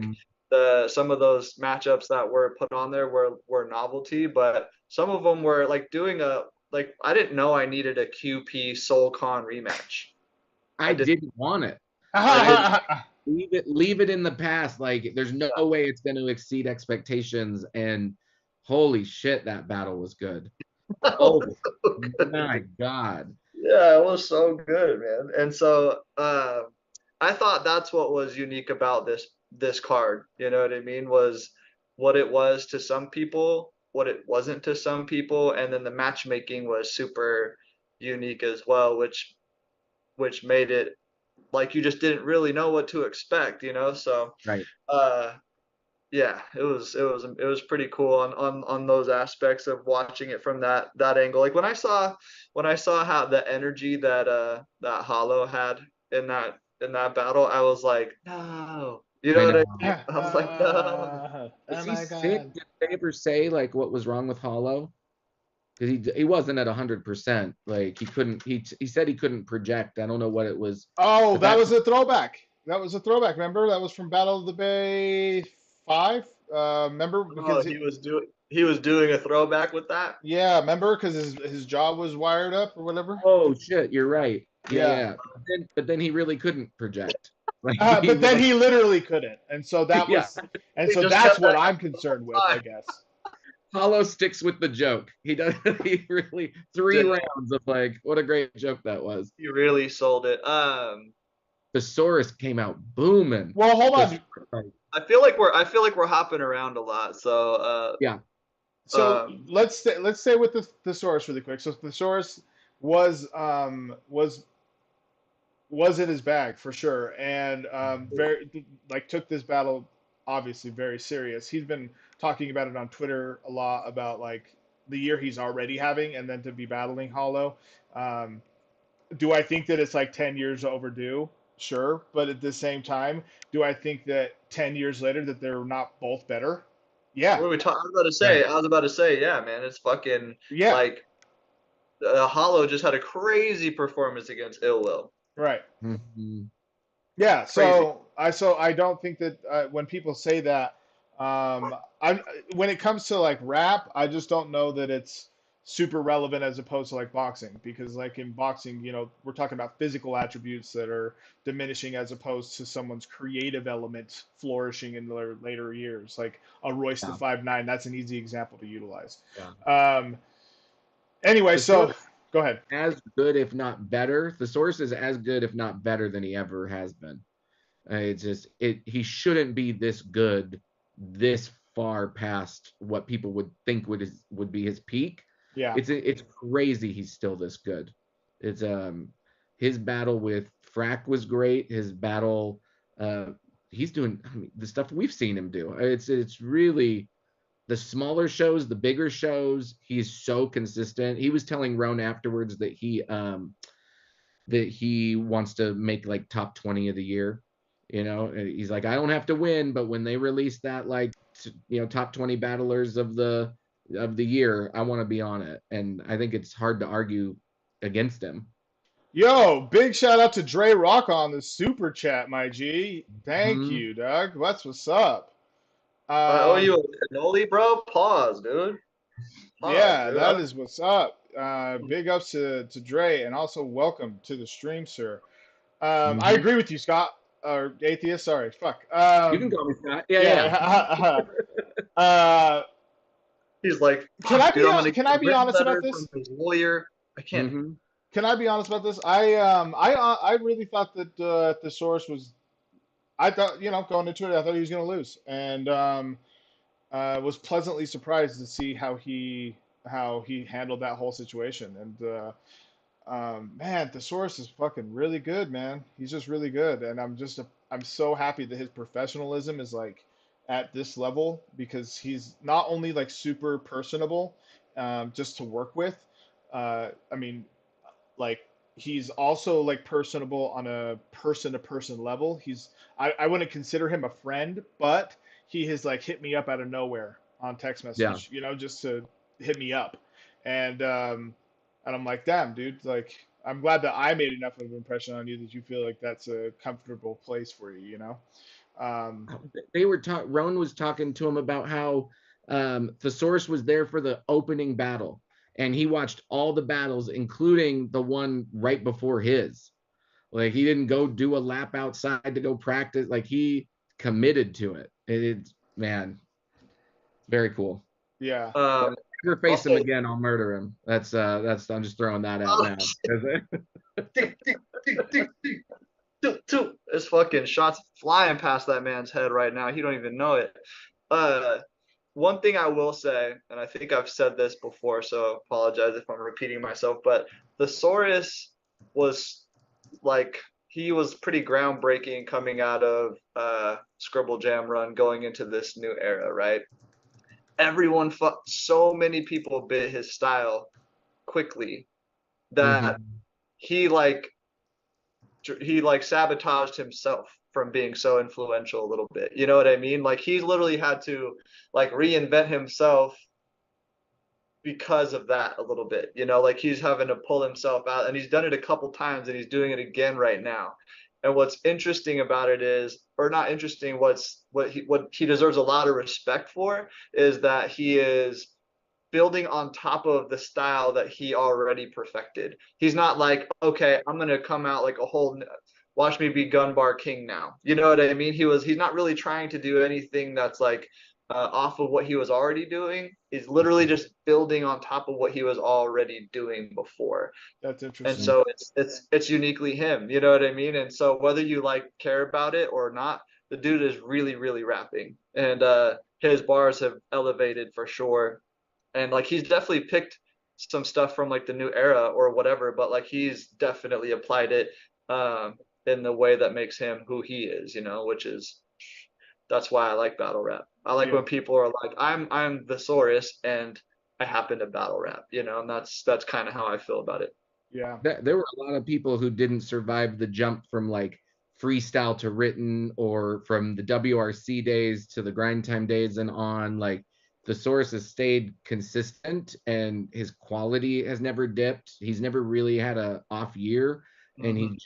some of those matchups that were put on there were novelty, but some of them were like doing a like I didn't know I needed a QP Soul Con rematch. I didn't want it. I Leave it in the past. Like there's no way it's going to exceed expectations. And holy shit, that battle was good. Oh my god. Yeah, it was so good, man. And so I thought that's what was unique about this card. You know what I mean? Was what it was to some people, what it wasn't to some people, and then the matchmaking was super unique as well, which made it like you just didn't really know what to expect, you know? So Right. yeah, it was pretty cool on those aspects of watching it from that angle. Like when I saw how the energy that Hollow had in that battle, I was like, no, you know I what I know. mean? I was like, no. Was Oh he my sick? god. Did they ever say like what was wrong with Hollow? Because he wasn't at 100%. Like he couldn't. He said he couldn't project. I don't know what it was, Oh, but that that's was a throwback. That was a throwback. Remember? That was from Battle of the Bay 5. Remember Oh, because he was doing a throwback with that. yeah, remember because his jaw was wired up or whatever. oh shit. You're right. Yeah, Yeah. yeah. But then he really couldn't project. Like he But then was. he literally couldn't, and so that Yeah. was, and He so just that's kept what that I'm going the concerned with, whole I time. guess. Hollow sticks with the joke. He does. He really 3 rounds of like what a great joke that was. He really sold it. Thesaurus came out booming. Well, hold on. Thesaurus, I feel like we're hopping around a lot. So yeah. So let's stay with the thesaurus really quick. So thesaurus was was in his bag for sure, and very like took this battle obviously very serious. He's been talking about it on Twitter a lot about like the year he's already having, and then to be battling Hollow. Um, do I think that it's like 10 years overdue? Sure, but at the same time, do I think that 10 years later that they're not both better? Yeah, what are we talking? I was about to Right. say. I was about to say. Yeah, man. It's fucking yeah, like Hollow just had a crazy performance against Ill Will. right. Mhm. Yeah, Crazy. so I don't think that when people say that, I when it comes to like rap, I just don't know that it's super relevant as opposed to like boxing because like in boxing, we're talking about physical attributes that are diminishing as opposed to someone's creative element flourishing in their later years. Like a Royce the Yeah. 5'9", that's an easy example to utilize. Yeah. Um, anyway, so Thesaurus go ahead. as good, if not better. Thesaurus is as good, if not better, than he ever has been. It's just he shouldn't be this good, this far past what people would think would be his peak. Yeah. It's crazy he's still this good. It's his battle with Frack was great. His battle uh he's doing, I mean, the stuff we've seen him do. It's really the smaller shows, the bigger shows, he's so consistent. He was telling Roan afterwards that he wants to make like top 20 of the year. And he's like, I don't have to win, but when they release that like top 20 battlers of the year, I want to be on it. And I think it's hard to argue against him. Yo, big shout out to Dre Rock on the super chat, my G. Thank Mhm. you, Doug. That's what's up. I owe you a cannoli, bro. Pause, dude. Pause, Yeah, dude. that is what's up. Big ups to Dre, and also welcome to the stream, sir. I Mhm. agree with you, Scott, or Atheist. Sorry, fuck. You can call me Scott. Yeah, yeah. Yeah. uh, He's like, can I fuck, dude. be I'm gonna can get I a be written honest about letter this? from his lawyer. I can't. Hmm. Can I be honest about this? I really thought that the source was. I thought going into it, I thought he was going to lose, and was pleasantly surprised to see how he handled that whole situation. And man, the source is fucking really good, man. He's just really good, and I'm so happy that his professionalism is like at this level because he's not only like super personable, just to work with. I mean, like he's also like personable on a person to person level. I wouldn't consider him a friend, but he has like hit me up out of nowhere on text Yeah. message, just to hit me up. And I'm like, damn, dude, like I'm glad that I made enough of an impression on you that you feel like that's a comfortable place for you, you know? They were Roan was talking to him about how Thesaurus was there for the opening battle, and he watched all the battles, including the one right before his. Like, he didn't go do a lap outside to go practice. Like, he committed to it. It's man, very cool. Yeah. If I ever face Also- him again, I'll murder him. That's I'm just throwing that out now. There's fucking shots flying past that man's head right now. He don't even know it. One thing I will say, and I think I've said this before, so apologize if I'm repeating myself, but Thesaurus was like, he was pretty groundbreaking coming out of Scribble Jam Run going into this new era, right? Everyone, so many people bit his style quickly that he sabotaged himself from being so influential a little bit. You know what I mean? Like, he literally had to like reinvent himself because of that a little bit. You know, like, he's having to pull himself out, and he's done it a couple times, and he's doing it again right now. And what's interesting about it is, or not interesting, what he deserves a lot of respect for is that he is building on top of the style that he already perfected. He's not like, okay, I'm gonna come out like a whole, watch me be gun bar king now. You know what I mean? He's not really trying to do anything that's like off of what he was already doing. He's literally just building on top of what he was already doing before. That's interesting. And so it's uniquely him. You know what I mean? And so whether you like care about it or not, the dude is really, really rapping, and his bars have elevated for sure. And like, he's definitely picked some stuff from like the new era or whatever, but like, he's definitely applied it in the way that makes him who he is, you know, that's why I like battle rap. I like when people are like, I'm the Saurus and I happen to battle rap, you know, and that's kind of how I feel about it. Yeah. There were a lot of people who didn't survive the jump from like freestyle to written, or from the WRC days to the grind time days and on. Like, the source has stayed consistent, and his quality has never dipped. He's never really had a off year, and he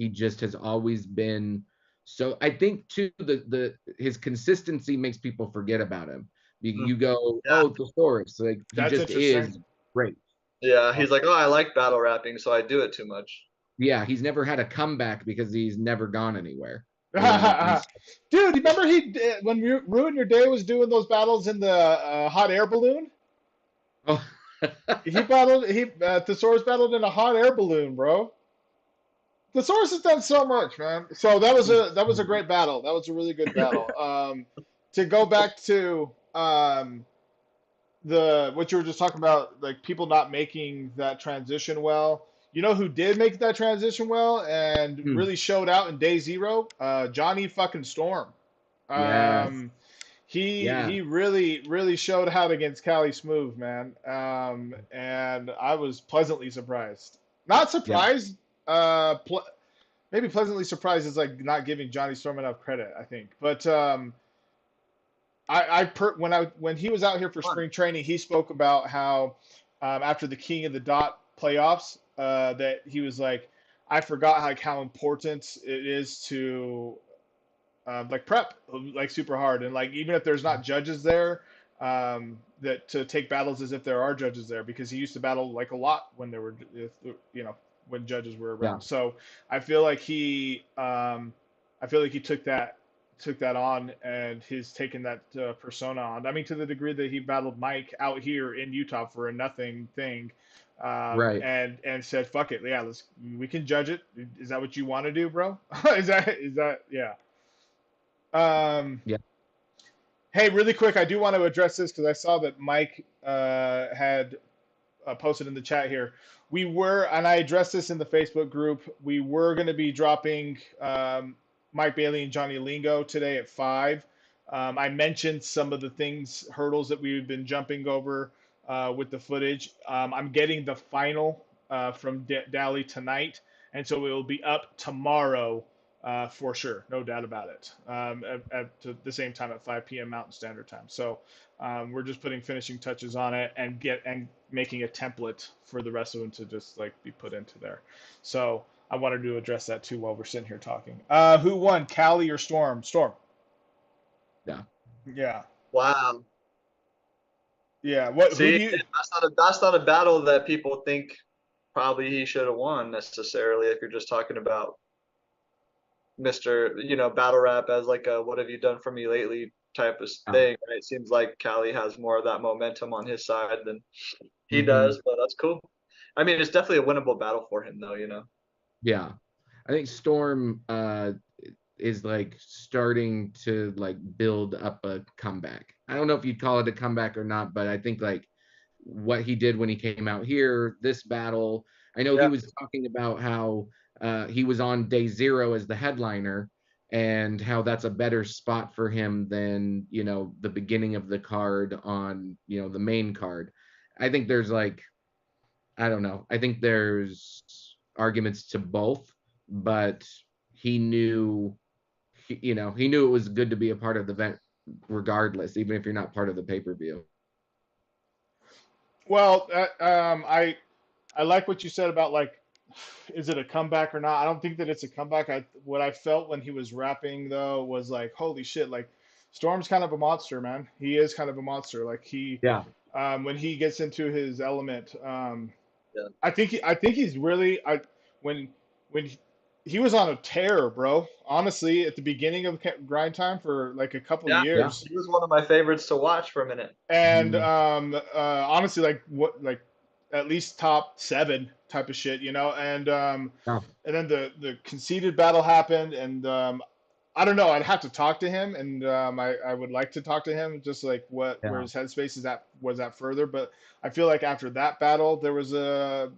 just has always been. So I think too, his consistency makes people forget about him. You go, oh, the source, like, he just is great. Yeah, he's like, oh, I like battle rapping, so I do it too much. Yeah, he's never had a comeback because he's never gone anywhere. Dude, remember when Ruin Your Day was doing those battles in the hot air balloon? Oh. Thesaurus battled in a hot air balloon, bro. Thesaurus has done so much, man. So that was a great battle. That was a really good battle. To go back to what you were just talking about, like, people not making that transition well. You know who did make that transition well and really showed out in day zero? Johnny fucking Storm. He really showed out against Cali Smooth, man. And I was pleasantly surprised. Not surprised. Maybe pleasantly surprised is like not giving Johnny Storm enough credit, I think. But when he was out here for spring training, he spoke about how after the King of the Dot playoffs, that he was like, I forgot how important it is to like prep like super hard, and like, even if there's not judges there, that to take battles as if there are judges there, because he used to battle like a lot when there were, when judges were around. So I feel like he took that on, and he's taken that persona on. I mean, to the degree that he battled Mike out here in Utah for a nothing thing, and said, "Fuck it, yeah, we can judge it. Is that what you want to do, bro? is that yeah." Hey, really quick, I do want to address this because I saw that Mike had posted in the chat here. And I addressed this in the Facebook group, we were going to be dropping Mike Bailey and Johnny Lingo today at 5. I mentioned some of the hurdles that we've been jumping over with the footage. I'm getting the final from Dally tonight, and so it will be up tomorrow for sure, no doubt about it, at the same time at 5 p.m. Mountain Standard Time. So we're just putting finishing touches on it and making a template for the rest of them to just like be put into there. So I wanted to address that too while we're sitting here talking. Who won, Cali or Storm? Storm. Yeah. Yeah. Wow. Yeah. What? Who See, do you? that's not a battle that people think probably he should have won necessarily. If you're just talking about Mr. Battle rap as like a "What have you done for me lately" type of Oh. thing. Right? It seems like Cali has more of that momentum on his side than he Mhm. does, but that's cool. I mean, it's definitely a winnable battle for him, though. Yeah. I think Storm is like starting to like build up a comeback. I don't know if you'd call it a comeback or not, but I think like what he did when he came out here, this battle. I know he Yeah. was talking about how he was on day 0 as the headliner and how that's a better spot for him than, the beginning of the card on, the main card. I think there's like, I don't know. I think there's arguments to both, but he knew, he knew it was good to be a part of the event regardless, even if you're not part of the pay-per-view. Well, I like what you said about like, is it a comeback or not? I don't think that it's a comeback. What I felt when he was rapping though was like, holy shit, like Storm's kind of a monster, man. He is kind of a monster. Like Yeah. when he gets into his element, Yeah. I think he's really when when he was on a tear, bro. Honestly, at the beginning of grind time for like a couple Yeah, years, he was one of my favorites to watch for a minute. and Mhm. honestly, like at least top 7 type of shit, Yeah. and then the conceded battle happened, and I don't know. I'd have to talk to him, and I would like to talk to him, just like where Yeah. his headspace is at was at further. But I feel like after that battle, there was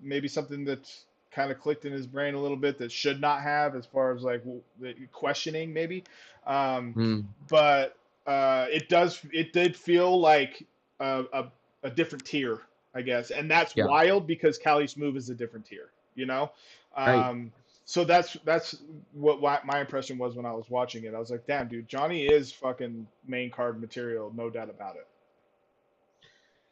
maybe something that kind of clicked in his brain a little bit that should not have, as far as like the questioning maybe. Um, Mm. but it did feel like a different tier, I guess, and that's Yeah. wild because Cali Smooth is a different tier, you know. Right. So that's what my impression was when I was watching it. I was like, damn, dude, Johnny is fucking main card material, no doubt about it.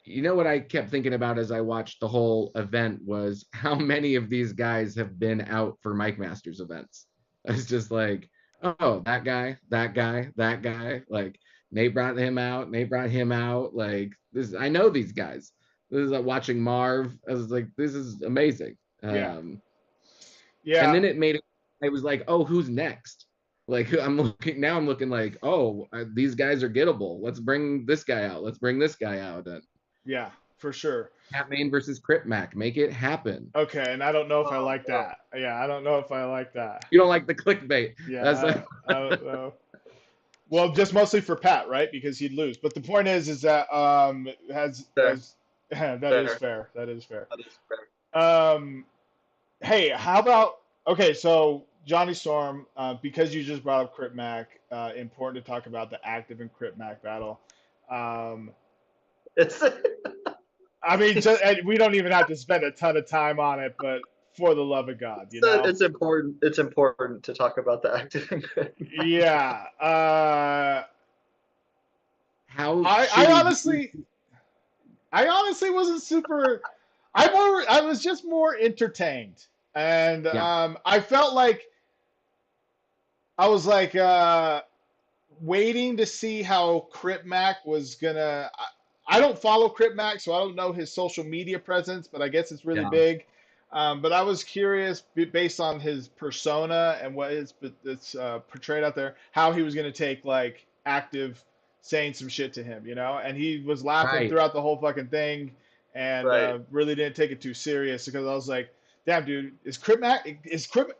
You know what I kept thinking about as I watched the whole event was how many of these guys have been out for Mike Masters events. I was just like, oh, that guy, that guy, that guy. Like Nate brought him out, Nate brought him out. Like this, I know these guys. This is like watching Marv. I was like, this is amazing. Yeah, And yeah, then it made it. I was like, oh, who's next? Like I'm looking like, oh, these guys are gettable. Let's bring this guy out. Let's bring this guy out. And yeah, for sure. Cat Maine versus Crip Mac. Make it happen. Okay, and I don't know if I Oh, like wow. that. Yeah, I don't know if I like that. You don't like the clickbait. Yeah, That's like, I don't know. Well, just mostly for Pat, right? Because he'd lose. But the point is that Fair. that is Fair. fair. That is fair. That is fair. Hey, how about okay? So Johnny Storm, because you just brought up Crip Mac, important to talk about the active and Crip Mac battle. It's I mean, and we don't even have to spend a ton of time on it, but for the love of God, you know? it's important. It's important to talk about the active ingredient. Yeah. how I shitty- honestly wasn't super. I was just more entertained, and Yeah. I felt like I was like waiting to see how Crip Mac was gonna. I don't follow Crip Mac, so I don't know his social media presence, but I guess it's really Yeah. big. But I was curious, based on his persona and what it's portrayed out there, how he was gonna take like active saying some shit to him, you know? And he was laughing Right. throughout the whole fucking thing, and Right. really didn't take it too serious because I was like, damn, dude,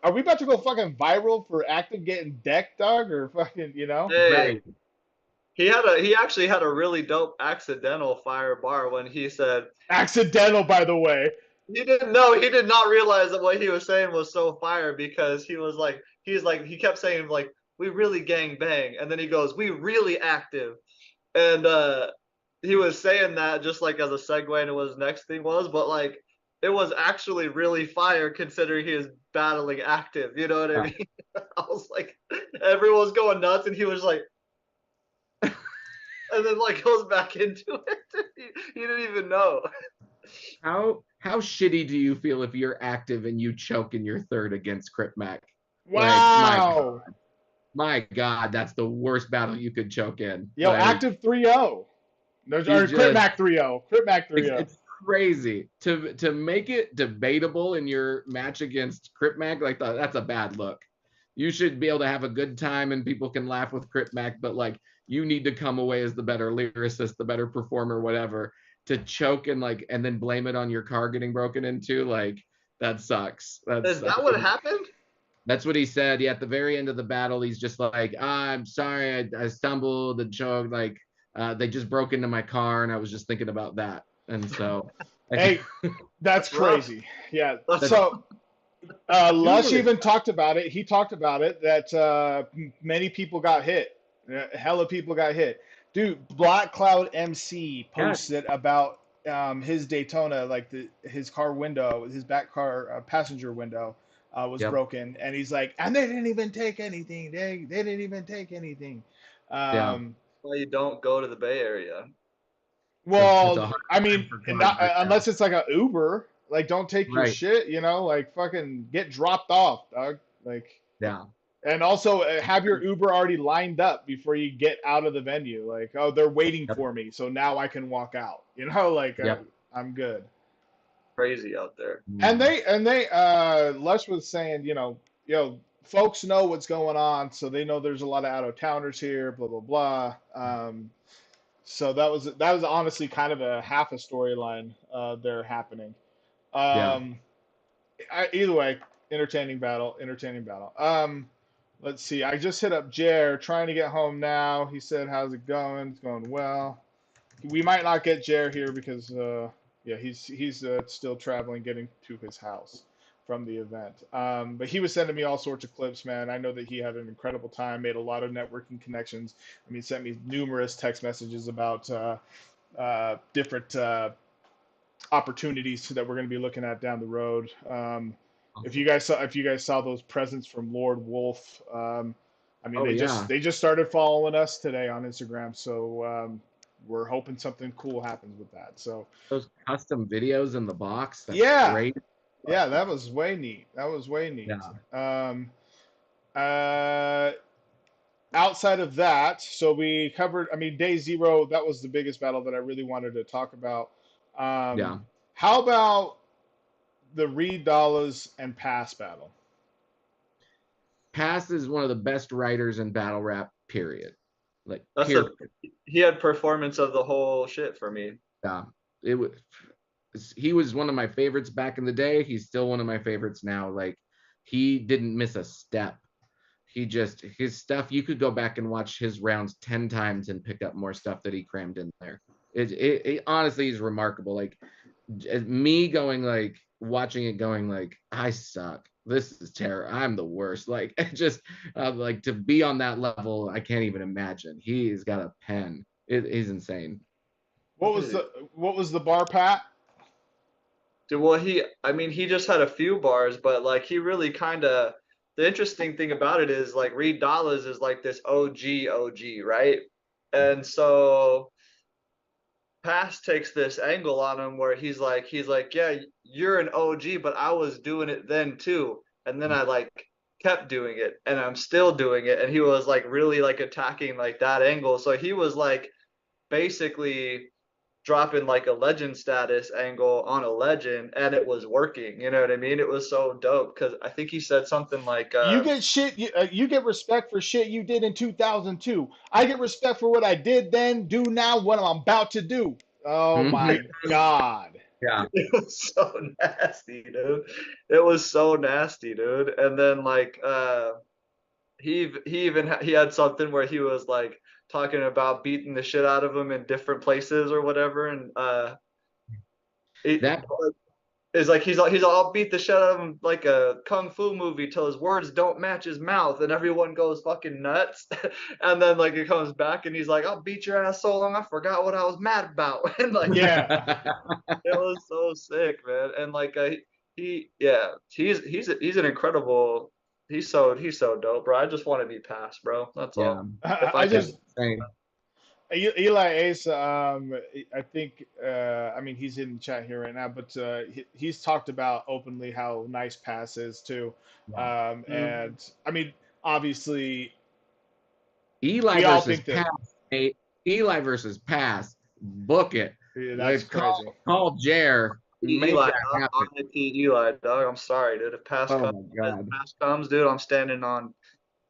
are we about to go fucking viral for active getting decked, dog, or fucking, you know? Hey, Right. he actually had a really dope accidental fire bar when he said Accidental, by the way. he didn't know he did not realize that what he was saying was so fire because he kept saying like we really gang bang and then he goes we really active and he was saying that just like as a segue into what his next thing was but like it was actually really fire considering he was battling active, you know what I Yeah. mean? I was like everyone was going nuts and he was like and then like goes back into it. He didn't even know. How shitty do you feel if you're active and you choke in your third against Crip Mac? Like, my Wow. My God, that's the worst battle you could choke in. Yo, Like, active 3-0. There's he or Crit just Mac 3-0. Crit Mac 3-0. it's crazy to make it debatable in your match against Crip Mac. Like that's a bad look. You should be able to have a good time and people can laugh with Crip Mac, but like you need to come away as the better lyricist, the better performer, whatever. To choke and like and then blame it on your car getting broken into, like that sucks. Is that what happened? That's what he said. Yeah, at the very end of the battle, he's just like, I'm sorry, I stumbled and choked. Like, they just broke into my car, and I was just thinking about that. And so, Hey, that's rough. crazy. Yeah. That's- So, Lush even talked about it. He talked about it that many people got hit. Hella people got hit. Dude, Black Cloud MC posted about his Daytona, like his car window, his back car passenger window was broken, and he's like, and they didn't even take anything. They didn't even take anything. Why you don't go to the Bay Area? Well, I mean, unless it's like a Uber, like don't take your shit, you know, like fucking get dropped off, dog. Like, and also have your Uber already lined up before you get out of the venue. Like, oh, they're waiting for me, so now I can walk out. You know, like I'm good. Crazy out there. And they Lush was saying, you know, folks know what's going on, so they know there's a lot of out of towners here, blah blah blah. So that was honestly kind of a half a storyline there happening. Either way, entertaining battle. Let's see. I just hit up Jer, trying to get home now. He said, "How's it going?" It's going well. We might not get Jer here because he's still traveling, getting to his house from the event. But he was sending me all sorts of clips, man. I know that he had an incredible time, made a lot of networking connections. I mean, sent me numerous text messages about different opportunities that we're going to be looking at down the road. If you guys saw those presents from Lord Wolf, I mean, they just started following us today on Instagram, so we're hoping something cool happens with that. So those custom videos in the box, that's great. Yeah, that was way neat. Outside of that, so we covered, I mean, day 0, that was the biggest battle that I really wanted to talk about. How about the Reed Dollars and Pass battle? Pass is one of the best writers in battle rap, period. Like, he had performance of the whole shit for me. Yeah, he was one of my favorites back in the day. He's still one of my favorites now. Like, he didn't miss a step. His stuff, you could go back and watch his rounds 10 times and pick up more stuff that he crammed in there. It honestly is remarkable. Like, me going, like, watching it going, like, I suck. This is terrible. I'm the worst. Like, just like to be on that level, I can't even imagine. He's got a pen. He's insane. What was the bar, Pat? Dude, well, he just had a few bars, but like he really kind of, the interesting thing about it is like Reed Dollars is like this OG, right? And so Pass takes this angle on him where he's like, yeah, you're an OG, but I was doing it then too. And then I like kept doing it and I'm still doing it. And he was like really like attacking like that angle. So he was like basically dropping like a legend status angle on a legend, and it was working. You know what I mean? It was so dope because I think he said something like, "You get shit. You get respect for shit you did in 2002. I get respect for what I did then, do now, what I'm about to do." Oh my God! Yeah, it was so nasty, dude. It was so nasty, dude. And then like, he had something where he was like talking about beating the shit out of him in different places or whatever, and is like he's all beat the shit out of him like a kung fu movie till his words don't match his mouth, and everyone goes fucking nuts. And then like he comes back and he's like, I'll beat your ass so long I forgot what I was mad about. And like, yeah, it was so sick, man. And like he's an incredible. He's so dope, bro. I just want to be Pass, bro. That's all. I just Eli Ace. I think. I mean, he's in the chat here right now, but he's talked about openly how nice Pass is too. And I mean, obviously, Eli We all versus think that. Pass. Eli versus Pass. Book it. Yeah, that's Like, crazy. call Jer. Make Eli, that I'm happen. the Team Eli, dog. I'm sorry, dude. If Oh my God. pass comes, dude, I'm standing on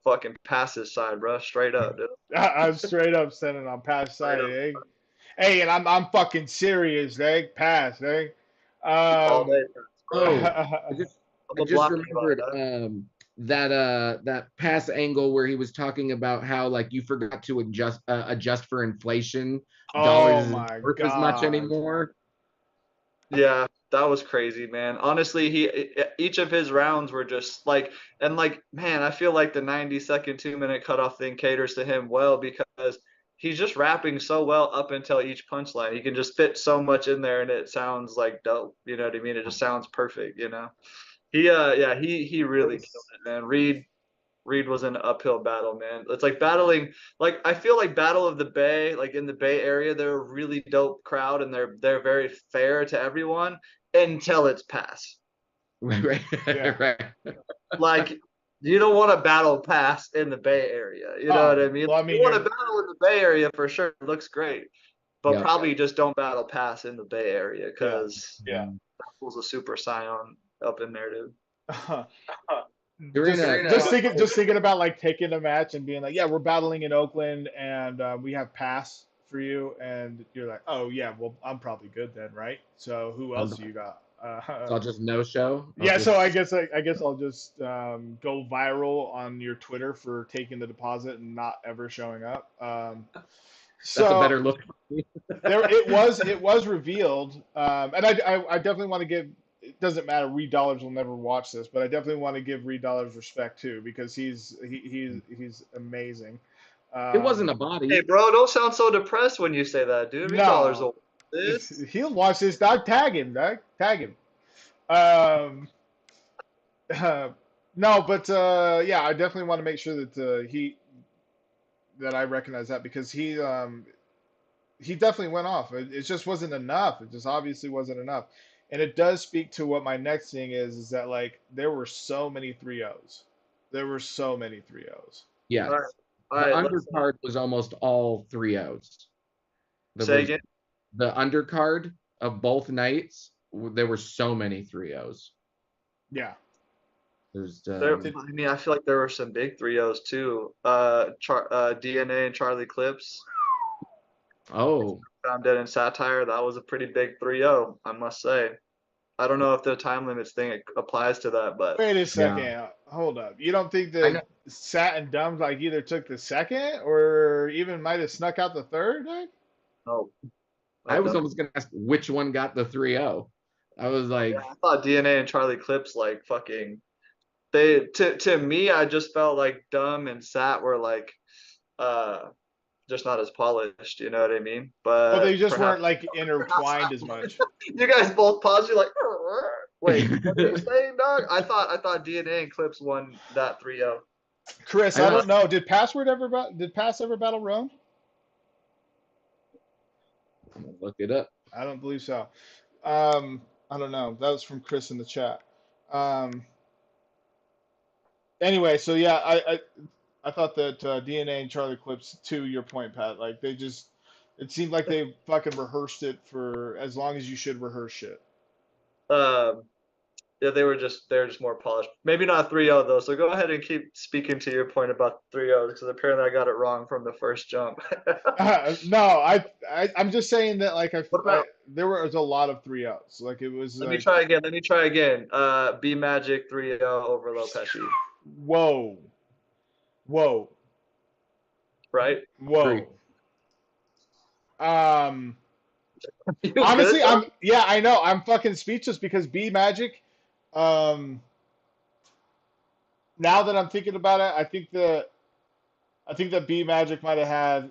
fucking Pass's side, bro. Straight up, dude. I'm straight up sending on Pass Straight side, up. eh? Hey, and I'm fucking serious, eh? Pass, eh? All day. Oh, Uh, I just I'm I a just block remembered Eli, dog. that pass angle where he was talking about how like you forgot to adjust for inflation. Dollars oh isn't my worth as much God. anymore. Yeah, that was crazy, man. Honestly, each of his rounds were just like, and like, man, I feel like the 90-second 2-minute cutoff thing caters to him well because he's just rapping so well up until each punchline. He can just fit so much in there and it sounds like dope. You know what I mean? It just sounds perfect, you know? Yeah, he really killed it, man. Reed was an uphill battle, man. It's like battling, like I feel like Battle of the Bay, like in the Bay Area, they're a really dope crowd and they're very fair to everyone until it's Pass. Right, Yeah. right. Like you don't want to battle Pass in the Bay Area. You know what I mean? Well, I You mean, want to battle in the Bay Area for sure. It looks great. But Yeah. probably just don't battle Pass in the Bay Area because yeah. that was a super scion up in there, dude. Just thinking about like taking a match and being like, yeah, we're battling in Oakland and we have Pass for you, and you're like, oh yeah, well I'm probably good then, right? So who else do you got? So I'll just no show. Yeah, so I guess I'll just go viral on your Twitter for taking the deposit and not ever showing up. That's a better look. It was revealed, and I definitely want to give. It doesn't matter. Reed Dollars will never watch this, but I definitely want to give Reed Dollars respect too because he's amazing. It wasn't a body. Hey, bro, don't sound so depressed when you say that, dude. $3 No, will this. he'll watch this. Dog, tag him, dog, tag him. Um, no, but yeah, I definitely want to make sure that that I recognize that because he definitely went off. It just wasn't enough. It just obviously wasn't enough. And it does speak to what my next thing is that like there were so many 3-0s. There were so many 3-0s. Yes. All The right, undercard was almost all 3-0s. Say again? The undercard of both nights, there were so many 3-0s. Yeah. There's I mean, I feel like there were some big 3-0s too. DNA and Charlie Clips. Oh. Found Dead in Satire. That was a pretty big 3-0, I must say. I don't know if the time limits thing applies to that, but Wait a second. Hold up. You don't think that Sat and Dumb like either took the second or even might have snuck out the third? no. I was almost gonna ask which one got the 3-0. I was like, Yeah, I thought DNA and Charlie Clips like fucking. They to me, I just felt like Dumb and Sat were like, just not as polished. You know what I mean? But well, they just weren't like intertwined as much. You guys both paused. You're like, wait, what are you saying, dog? I thought DNA and Clips won that 3-0. Chris, I don't know. Did Pass ever battle Roan? I'm gonna look it up. I don't believe so. I don't know. That was from Chris in the chat. Anyway, so yeah, I thought that DNA and Charlie Clips, to your point, Pat, like it seemed like they fucking rehearsed it for as long as you should rehearse shit. Yeah, they were just more polished. Maybe not 3-0 though. So go ahead and keep speaking to your point about 3-0 because apparently I got it wrong from the first jump. No, I'm just saying that like there was a lot of 3-0s. Like it was. Let me try again. B Magic 3-0 over Lopeshi. Whoa. Right? Whoa. You Honestly, good? I know. I'm fucking speechless because B Magic, now that I'm thinking about it, I think that B Magic might have had,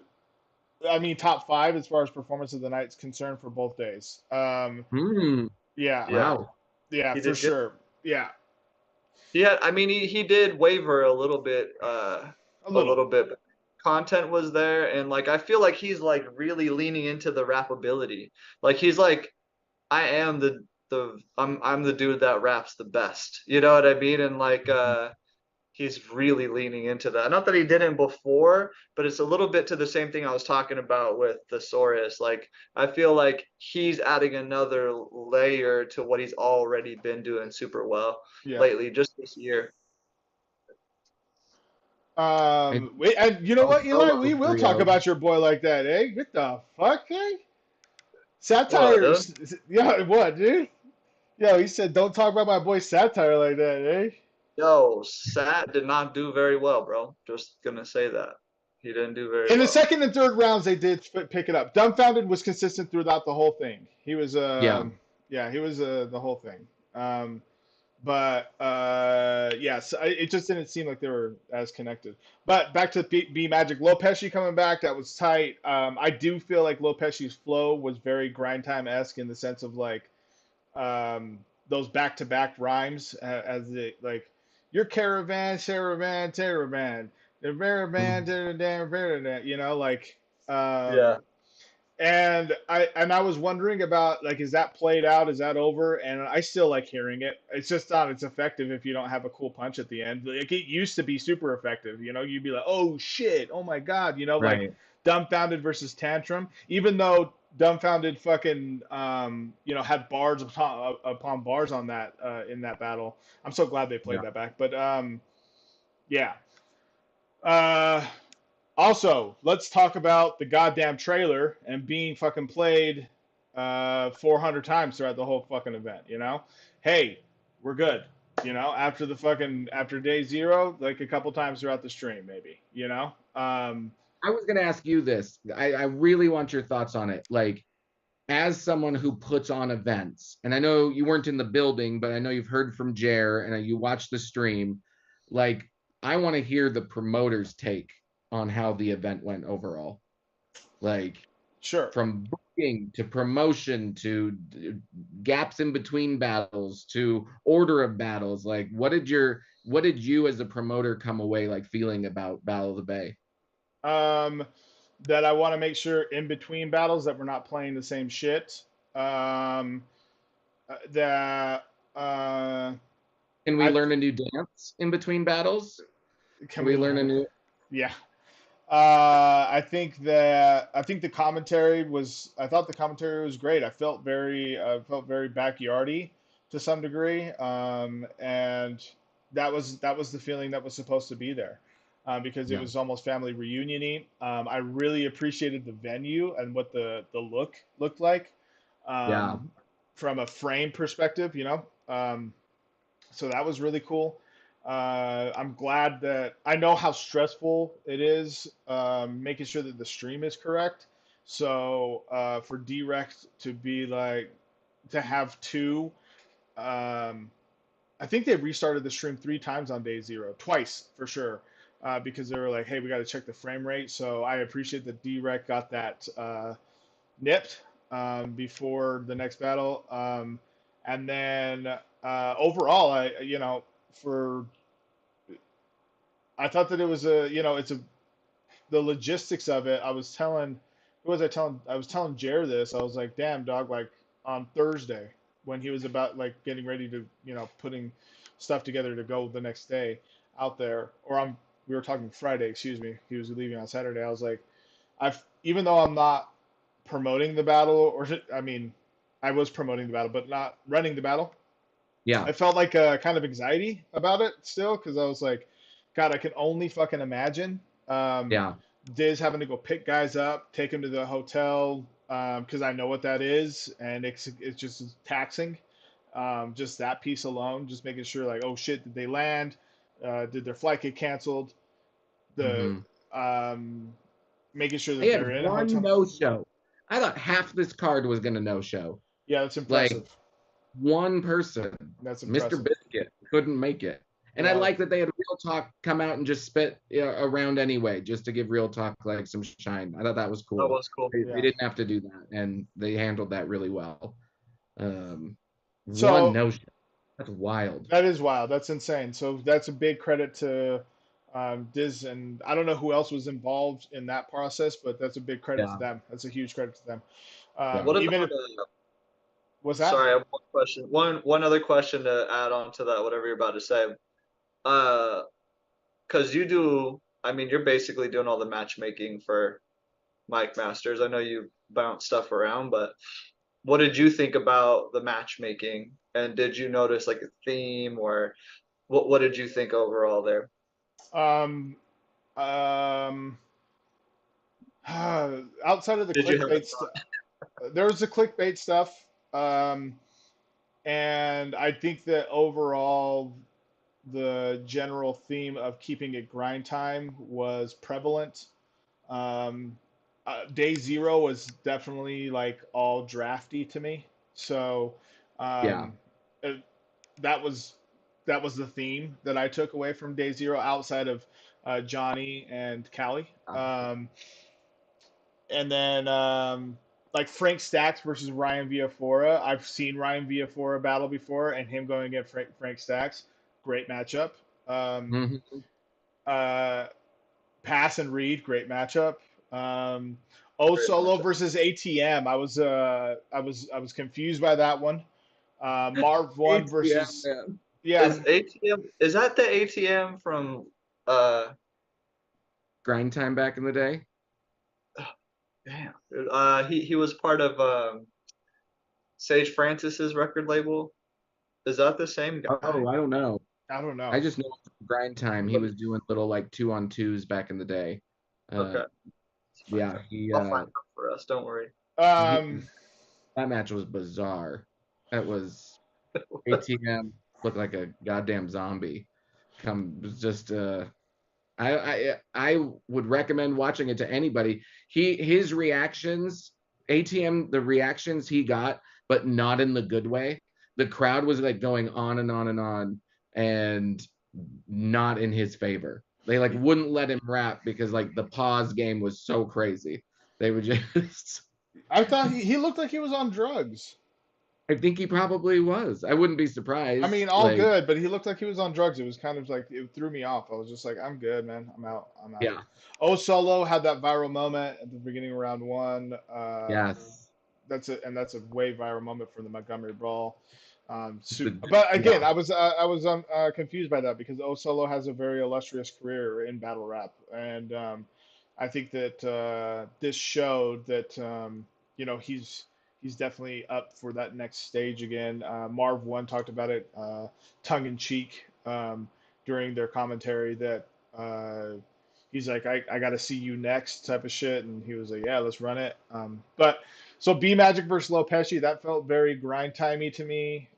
I mean, top 5 as far as performance of the night's concerned for both days. Yeah. Wow. Yeah, for sure. Yeah. Yeah, I mean he did waver a little bit, a little bit. But content was there, and like I feel like he's like really leaning into the rappability. Like he's like, I am I'm the dude that raps the best. You know what I mean? And like he's really leaning into that. Not that he didn't before, but it's a little bit to the same thing I was talking about with Thesaurus. Like, I feel like he's adding another layer to what he's already been doing super well lately, just this year. Wait, and you know what, Eli? Solo We will talk trio. about your boy like that, eh? What the fuck, eh? What, Satire. dude? Yeah, what, dude? Yo, he said, don't talk about my boy Satire like that, eh? Yo, Sat did not do very well, bro. Just gonna say that. He didn't do very In the well. second and third rounds, they did pick it up. Dumbfounded was consistent throughout the whole thing. He was, he was the whole thing. Yes, it just didn't seem like they were as connected. But back to B Magic, Lopesci coming back, that was tight. I do feel like Lopesci's flow was very grind time esque in the sense of like those back to back rhymes as it like your caravan, caravan, the caravan, you know, like Yeah. and I was wondering about like, is that played out? Is that over? And I still like hearing it. It's just not it's effective if you don't have a cool punch at the end. Like it used to be super effective. You know, you'd be like, oh shit, oh my god. You know, like Right. Dumbfounded versus Tantrum. Even though Dumbfounded fucking had bars upon bars on that in that battle. I'm so glad they played that back. But yeah. Also, let's talk about the goddamn trailer and being fucking played 400 times throughout the whole fucking event, you know? Hey, we're good. You know, after day 0, like a couple times throughout the stream, maybe, you know? I was gonna ask you this. I really want your thoughts on it. Like, as someone who puts on events, and I know you weren't in the building, but I know you've heard from Jer and you watched the stream. Like, I want to hear the promoter's take on how the event went overall. Like, sure, from booking to promotion to gaps in between battles to order of battles. Like, what did you as a promoter come away like feeling about Battle of the Bay? That I want to make sure in between battles that we're not playing the same shit. That Can we learn a new dance in between battles? Can we learn a new? Yeah. I think the commentary was. I thought the commentary was great. I felt very backyardy to some degree, and that was the feeling that was supposed to be there, because it was almost family reunion-y. I really appreciated the venue and what the look looked like, from a frame perspective, you know. So that was really cool. I'm glad that I know how stressful it is making sure that the stream is correct. So for Direct to be like to have 2, I think they restarted the stream 3 times on day 0, twice for sure, because they were like, hey, we got to check the frame rate. So I appreciate that Direct got that nipped before the next battle. And then overall, I thought that it was the logistics of it. I was telling Jer this. I was like, damn dog, like on Thursday when he was about like getting ready to, putting stuff together to go the next day out there, we were talking Friday, excuse me. He was leaving on Saturday. I was like, even though I'm not promoting the battle, I was promoting the battle, but not running the battle. Yeah. I felt like a kind of anxiety about it still, because I was like, God, I can only fucking imagine. Diz having to go pick guys up, take them to the hotel, because I know what that is, and it's just taxing. Just that piece alone, just making sure like, oh shit, did they land? Did their flight get canceled? Making sure that they're in a hotel. No-show. I thought half this card was gonna no-show. Yeah, that's impressive. Like, one person, that's impressive. Mr. Biscuit, couldn't make it. And I like that they had Real Talk come out and just spit around anyway, just to give Real Talk like some shine. I thought that was cool. That was cool. They didn't have to do that, and they handled that really well. One So no-show. That's wild. That is wild. That's insane. So that's a big credit to Diz, and I don't know who else was involved in that process, but that's a big credit to them. That's a huge credit to them. What even about, what's that? Sorry, I have one question. One other question to add on to that, whatever you're about to say. because you do. I mean, you're basically doing all the matchmaking for Mike Masters. I know you bounce stuff around, but what did you think about the matchmaking? And did you notice like a theme, or what did you think overall there? Um, um, outside of the Did you have a clickbait stuff, there was the clickbait stuff. Um, and I think that overall, the general theme of keeping it grind time was prevalent. Um, Day zero was definitely like all drafty to me. So Yeah. it, that was that was the theme that I took away from day zero outside of Johnny and Callie. And then like Frank Stacks versus Ryan Villafora. I've seen Ryan Villafora battle before, and him going against Frank Stacks, great matchup. Um, Mhm. Pass and Reed, great matchup. O Great Solo matchup. versus ATM. I was confused by that one. Marv one ATM, versus man. yeah. Is ATM, is that the ATM from Grind time back in the day. damn, he was part of Sage Francis's record label. Is that the same guy? Oh, I don't know. I don't I know. just know from grind time he was doing little like 2-on-2s back in the day. Uh, Okay, yeah, he I'll find out for us. Don't worry. he Um, that match was bizarre. That was ATM looked like a goddamn zombie. Come just I would recommend watching it to anybody. His reactions, ATM, the reactions he got, but not in the good way. The crowd was like going on and on and on, and not in his favor. They like wouldn't let him rap because like the pause game was so crazy. They would just I thought he looked like he was on drugs. I think he probably was. I wouldn't be I mean, surprised. all Like, good, but he looked like he was on drugs. It was kind of like it threw me off. I was just like, I'm good, man. I'm out. I'm out. yeah, O Solo had that viral moment at the beginning of round one. yes. That's a way viral moment from the Montgomery Brawl. The, But again, yeah, I was confused by that because O Solo has a very illustrious career in battle rap, and I think that this showed that he's definitely up for that next stage again. Marv One talked about it tongue in cheek during their commentary that he's like, I got to see you next type of shit, and he was like, yeah, let's run it. But so B Magic versus Lopeshi, that felt very grind timey to me.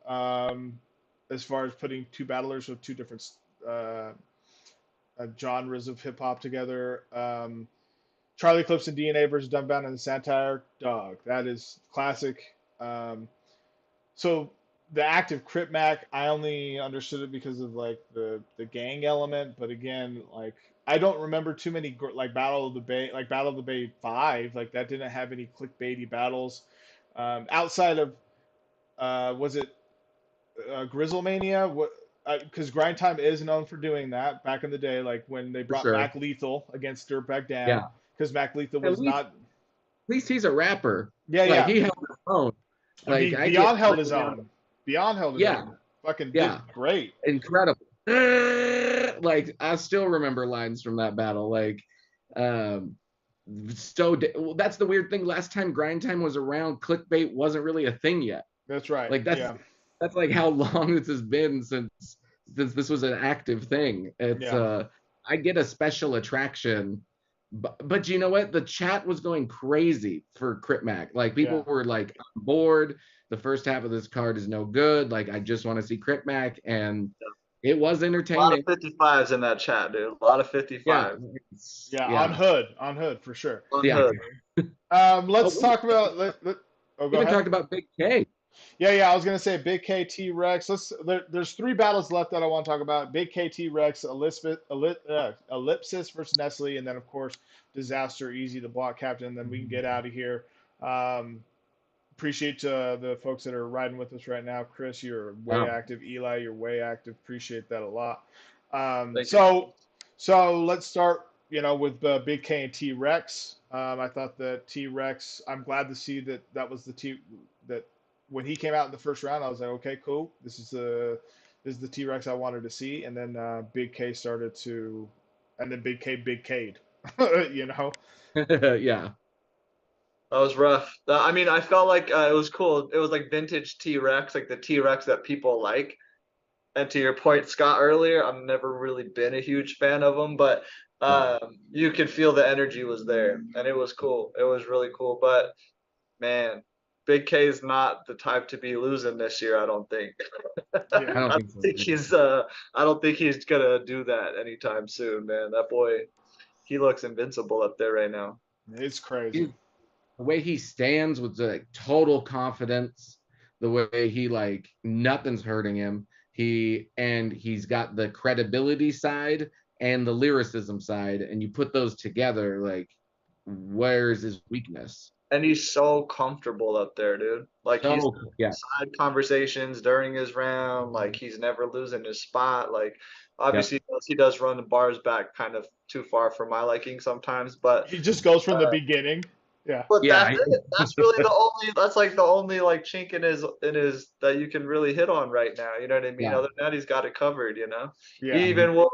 As far as putting two battlers with two different uh, genres of hip hop together. Charlie Clips and DNA versus Dunbound and the Satire, dog. That is classic. So the active Crip Mac, I only understood it because of like the gang element, but again, like I don't remember too many like Battle of the Bay, like Battle of the Bay 5, like that didn't have any clickbaity battles. Outside of was it Grizzlemania? What? Because Grind Time is known for doing that back in the day, like when they for brought sure. Mac Lethal against Dirtbag Dan, Yeah. because Mac Lethal At was least not. he's a rapper. Yeah, Like yeah. he held his own. Like I get Beyond held his really own. Beyond held his yeah, own. Fucking did yeah, great. incredible. Like I still remember lines from that battle. Like, um, well, that's the weird thing. Last time Grind Time was around, clickbait wasn't really a thing yet. That's right. Like Yeah. that's like how long this has been since this was an active thing. It's Yeah. I get a special attraction, but you know what? The chat was going crazy for Crit Mac. Like Yeah. people were like on board. The first half of this card is no good. Like I just want to see Crit Mac, and it was A lot entertaining. of 55s in that chat, dude. A lot of Yeah, 55. Yeah. yeah, On Hood for sure. On yeah. hood. Oh, Let's talk about. Oh, we go haven't ahead. talked about Big K. Yeah. I was gonna say Big K T Rex. There's three battles left that I want to talk about. Big K T Rex, Ellipsis versus Nestle, and then of course Disaster Easy the block captain. And then we can get out of here. Um, Appreciate the folks that are riding with us right now. Chris, you're way Wow. active. Eli, you're way active. Appreciate that a lot. Thank you. So let's start. With Big K and T Rex. I thought that T Rex. I'm glad to see that was the T that when he came out in the first round, I was like, okay, cool. This is the T Rex I wanted to see. And then Big K started to and then Big Cade. You know. Yeah. That was rough. I mean, I felt like it was cool. It was like vintage T-Rex, like the T-Rex that people like. And to your point, Scott, earlier, I've never really been a huge fan of them, but you could feel the energy was there, and it was cool. It was really cool. But man, Big K is not the type to be losing this year. I don't think. Yeah. I don't I think so. think he's. I don't think he's gonna do that anytime soon, man. That boy, he looks invincible up there right now. It's crazy. The way he stands with like total confidence, the way he like nothing's hurting him. He's got the credibility side and the lyricism side, and you put those together, like where's his weakness? And he's so comfortable up there, dude. Like he's Yeah. side conversations during his round. Like he's never losing his spot. Like obviously he does run the bars back kind of too far for my liking sometimes, but He just goes from the beginning. Yeah. but Yeah. that's it. That's really the only. That's like the only like chink in his that you can really hit on right now. You know what I mean? Yeah. Other than that, he's got it covered. You know. Yeah. He even will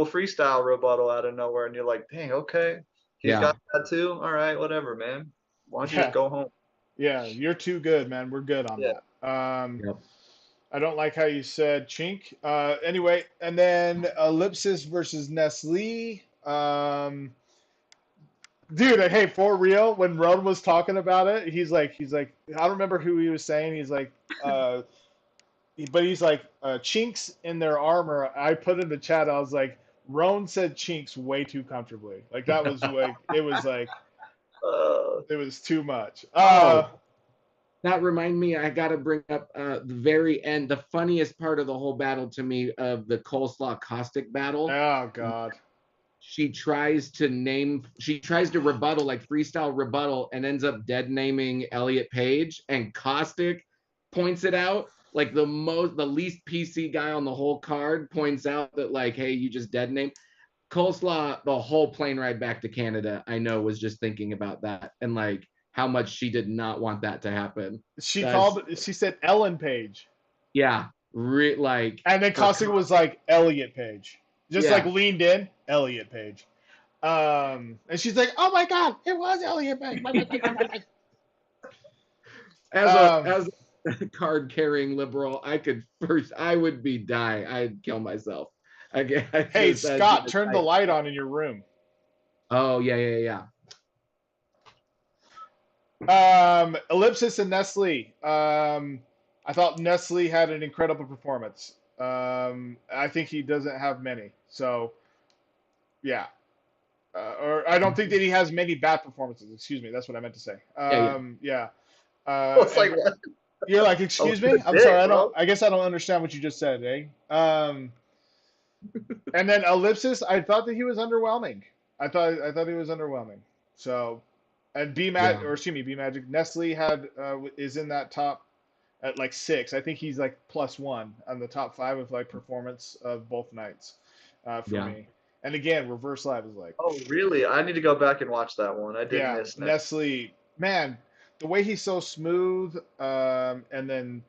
freestyle rebuttal out of nowhere, and you're like, dang, okay, he's Yeah. got that too. All right, whatever, man. Why don't you just go home? Yeah, you're too good, man. We're good on Yeah. that. Yep. I don't like how you said chink. Anyway, and then Ellipsis versus Nestle. Dude, hey, for real, when Ron was talking about it, he's like, I don't remember who he was saying. He's like, but he's like, chinks in their armor. I put in the chat, I was like, Roan said chinks way too comfortably. Like that was like, it was like, it was too much. That remind me, I got to bring up the very end, the funniest part of the whole battle to me of the Coleslaw Caustic battle. Oh God. She tries to rebuttal, like freestyle rebuttal, and ends up dead naming Elliot Page, and Caustic points it out. Like the least PC guy on the whole card points out that like, hey, you just dead named. Coleslaw, the whole plane ride back to Canada, I know, was just thinking about that and like how much she did not want that to happen. She said Ellen Page. Yeah. Like. And then Caustic was like Elliot Page. Just like leaned in, Elliot Page. And she's like, oh my God, it was Elliot Page. As a card carrying liberal, I would be dying. I'd kill myself. Hey, Scott, turn the light on in your room. Oh, yeah. Ellipsis and Nestle. I thought Nestle had an incredible performance. I think he doesn't have many. So, yeah. Or I don't think that he has many bad performances. Excuse me. That's what I meant to say. Yeah. It's like what? You're like, excuse me? I'm sorry. I guess I don't understand what you just said, eh? And then Ellipsis, I thought that he was underwhelming. I thought he was underwhelming. So, and B Magic Nestle is in that top at like 6. I think he's like +1 on the top 5 of like performance of both nights for me. And again, Reverse Live is like, oh really? I need to go back and watch that one. I did miss Nestle. Man, the way he's so smooth, and then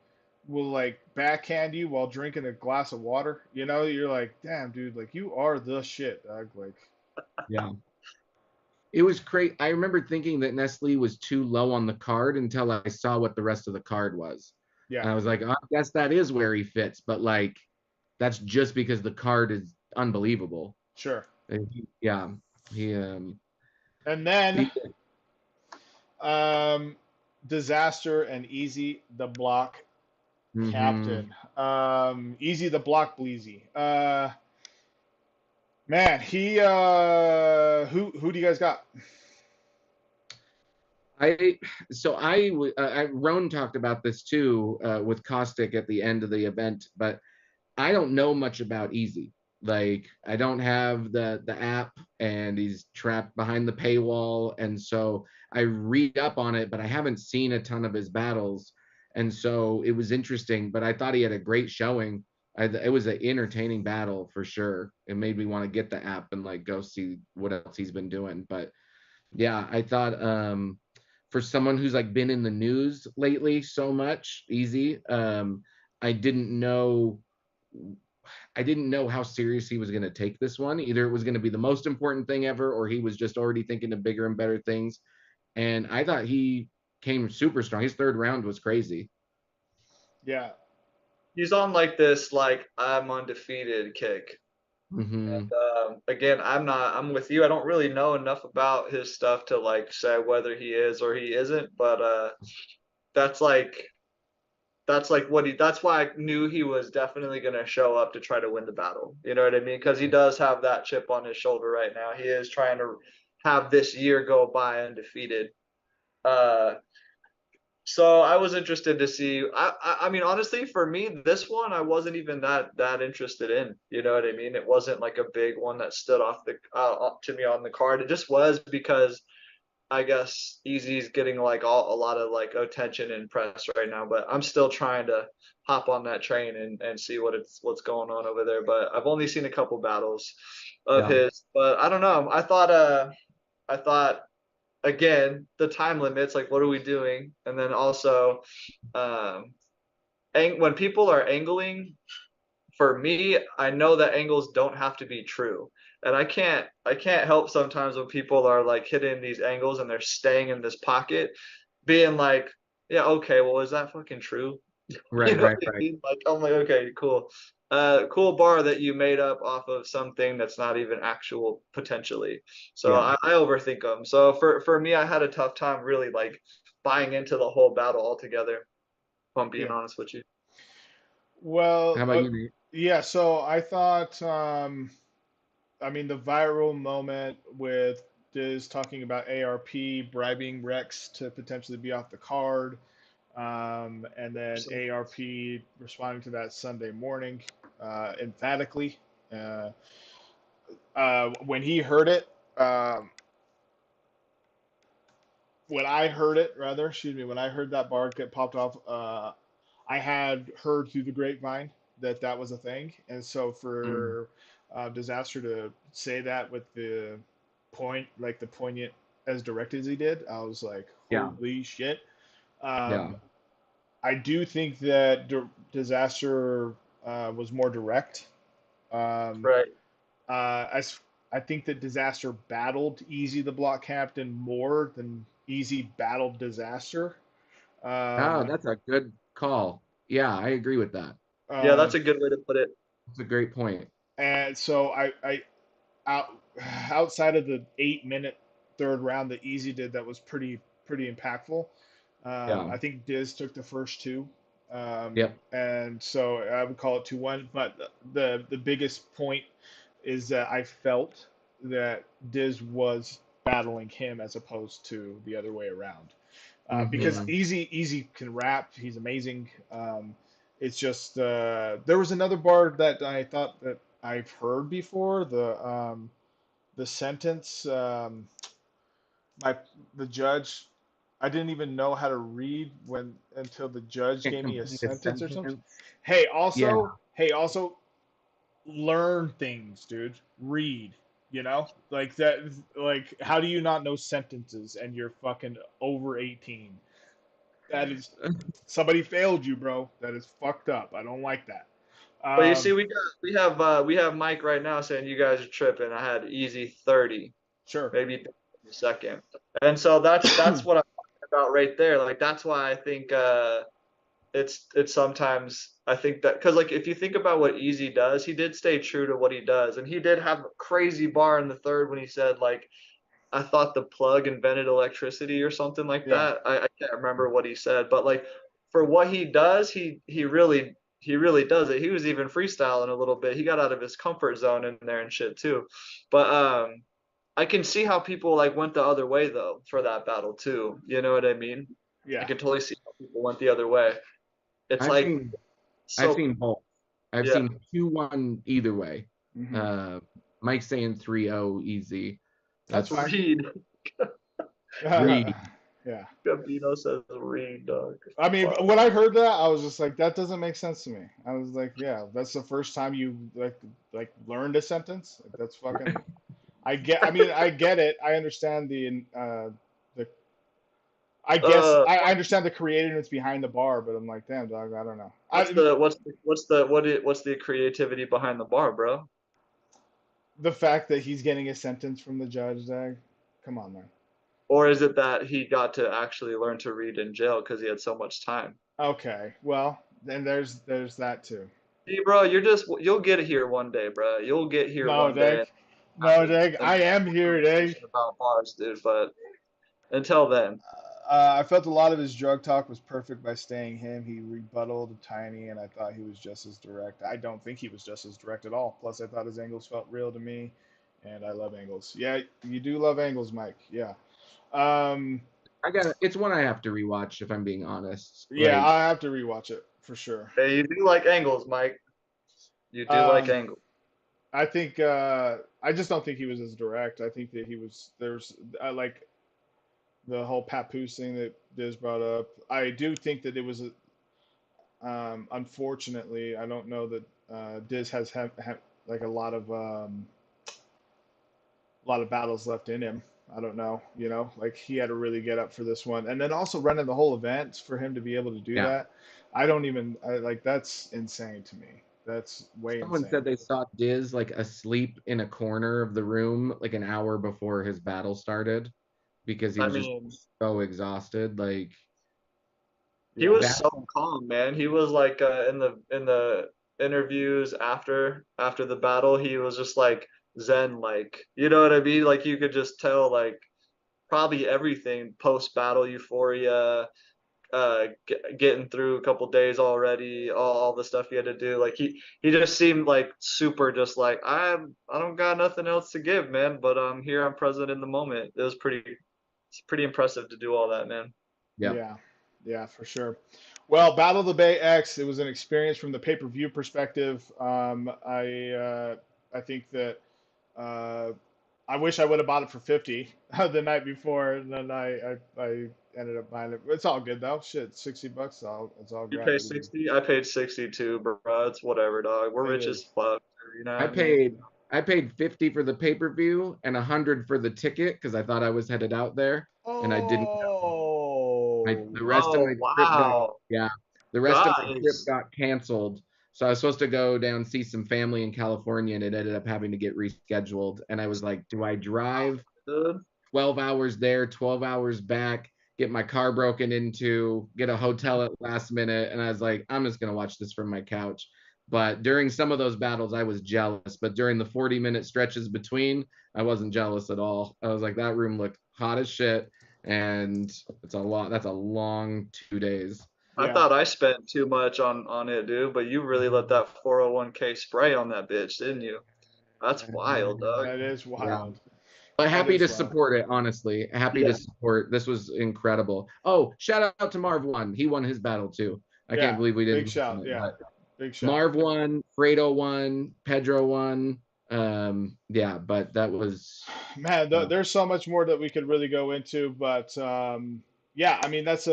will like backhand you while drinking a glass of water. You know, you're like, damn, dude, like you are the shit, dog. Like, yeah. It was great. I remember thinking that Nestle was too low on the card until I saw what the rest of the card was. Yeah. And I was like, oh, I guess that is where he fits, but like, that's just because the card is unbelievable. Sure. And and then Disaster and Easy the Block Captain. Easy the Block Bleezy. Man, he who do you guys got? Roan talked about this too with Caustic at the end of the event, but I don't know much about Easy. Like, I don't have the app, and he's trapped behind the paywall, and so I read up on it, but I haven't seen a ton of his battles, and so it was interesting. But I thought he had a great showing. It was an entertaining battle for sure. It made me want to get the app and like go see what else he's been doing. But yeah, I thought for someone who's like been in the news lately so much, Easy, I didn't know I didn't know how serious he was going to take this one. Either it was going to be the most important thing ever, or he was just already thinking of bigger and better things. And I thought he came super strong. His third round was crazy. Yeah. He's on like this, like I'm undefeated kick. Mm-hmm. And again, I'm with you. I don't really know enough about his stuff to like say whether he is or he isn't, but that's like that's why I knew he was definitely going to show up to try to win the battle. You know what I mean? Because he does have that chip on his shoulder right now. He is trying to have this year go by undefeated. Uh, so I was interested to see. I mean, honestly, for me, this one I wasn't even that interested in. You know what I mean? It wasn't like a big one that stood off the up to me on the card. It just was because I guess Easy's getting like a lot of like attention and press right now, but I'm still trying to hop on that train and see what's going on over there. But I've only seen a couple battles of his, but I don't know. I thought again the time limits, like what are we doing? And then also, um, when people are angling, for me, I know that angles don't have to be true. And I can't help sometimes when people are like hitting these angles and they're staying in this pocket, being like, yeah, okay, well, is that fucking true? Right, You know right, what I right. mean? Like, I'm like, okay, cool. Cool bar that you made up off of something that's not even actual potentially. So Yeah. I overthink them. So for me, I had a tough time really like buying into the whole battle altogether, if I'm being Yeah. honest with you. Well, How about you, Nate? yeah, so I thought, I mean, the viral moment with Diz talking about ARP bribing Rex to potentially be off the card, and then ARP responding to that Sunday morning emphatically. Uh, when he heard it, um, when I heard it, rather, excuse me, when I heard that bar get popped off, I had heard through the grapevine that that was a thing, and so Mm. for Disaster to say that with the point, like the poignant as direct as he did, I was like, Yeah. holy shit. Yeah. I do think that Disaster was more direct. Um, Right. as I think that Disaster battled Easy the Block Captain more than Easy battled Disaster. Oh, Um, that's a good call. Yeah, I agree with that. Yeah, that's um, a good way to put it. That's a great point. and so I out outside of the 8 minute third round that Easy did, that was pretty impactful. Yeah. I think Diz took the first two, Yep. and so I would call it 2-1. But the biggest point is that I felt that Diz was battling him as opposed to the other way around. Because Mm-hmm. Easy can rap, he's amazing. It's just there was another bar that I thought that I've heard before. The sentence, my the judge, I didn't even know how to read when until the judge Can't gave me a complete a sentence or something. sentence. Yeah. Hey, also learn things, dude. Read, you know? Like that, like how do you not know sentences and you're fucking over 18? That is somebody failed you, bro. That is fucked up. I don't like that. But you see, Um, we have Mike right now saying you guys are tripping. I had easy 30, sure. maybe a second, and so that's what I'm talking about right there. Like that's why I think it's sometimes I think that because like if you think about what Easy does, he did stay true to what he does, and he did have a crazy bar in the third when he said like I thought the plug invented electricity or something like Yeah. that. I can't remember what he said, but like for what he does, he really does it. He was even freestyling a little bit. He got out of his comfort zone in there and shit too. But I can see how people like went the other way though for that battle too. You know what I mean? I Yeah. can totally see how people went the other way. It's I've like seen I've so seen both. I've yeah. seen 2-1 either way. Hmm. Uh, Mike saying 3-0 easy. That's That's fine. Reed. Reed. Yeah. Gabino says Reed, dog. I mean, Fuck. when I heard that, I was just like, that doesn't make sense to me. I was like, yeah, that's the first time you like learned a sentence. Like, that's fucking. I get. I mean, I get it. I understand the I guess I understand the creativeness behind the bar, but I'm like, damn, dog, I don't know. What's the creativity behind the bar, bro? The fact that he's getting a sentence from the judge, Zach. Come on, man. Or is it that he got to actually learn to read in jail because he had so much time? Okay, well, then there's that too. See, bro, you'll get here one day, bro. You'll get here No, one day Dag. and No, have Dag. a I am here, Dag. conversation about bars, dude. But until then, I felt a lot of his drug talk was perfect by staying him. He rebutted Tiny, and I thought he was just as direct. I don't think he was just as direct at all. Plus, I thought his angles felt real to me, and I love angles. Yeah, you do love angles, Mike. Yeah. It's one I have to rewatch if I'm being honest. Yeah, Like, I have to rewatch it for sure. hey, you do like angles, Mike. You do like angles. I think I just don't think he was as direct. I think that he was I like the whole papoose thing that Diz brought up. I do think that it was unfortunately, I don't know that Diz has like a lot of battles left in him. I don't know, like he had to really get up for this one, and then also running the whole event for him to be able to do yeah. that. I don't even like that's insane to me. That's way Someone insane. said they saw Diz like asleep in a corner of the room like an hour before his battle started because he was just so exhausted. Like he was so calm, man. He was like in the interviews after the battle, he was just like zen, like, you know what I mean? Like you could just tell like probably everything post battle euphoria, getting through a couple days already, all the stuff he had to do. Like he just seemed like super, just like I don't got nothing else to give, man. But I'm here, I'm present in the moment. It's pretty impressive to do all that, man. Yeah, yeah, for sure. Well, Battle of the Bay X, it was an experience from the pay-per-view perspective. I think that uh, I wish I would have bought it for 50 the night before, and then I ended up buying it. It's all good though. Shit, $60. It's all You gravy. pay 60, I paid 62, bro. It's whatever, dog. We're It rich as is. fuck. You know I what I mean? paid 50 for the pay-per-view and 100 for the ticket because I thought I was headed out there and I didn't go. The rest of Oh my trip wow, the rest of my trip guys. got canceled. So I was supposed to go down see some family in California and it ended up having to get rescheduled. And I was like, do I drive Dude. 12 hours there, 12 hours back, get my car broken into, get a hotel at last minute? And I was like, I'm just going to watch this from my couch. But during some of those battles, I was jealous. But during the 40-minute stretches between, I wasn't jealous at all. I was like, that room looked hot as shit. And that's a long 2 days. I thought I spent too much on it, dude, but you really let that 401k spray on that bitch, didn't you? That's wild, dog. That is wild. But happy to wild. support it, honestly. Happy to support. This was incredible. Oh, shout out to Marv One. He won his battle too. I can't believe we didn't. Big shout, big shout. Marv won, Fredo won, Pedro won. Yeah, but that was, man, there's so much more that we could really go into, but yeah, I mean that's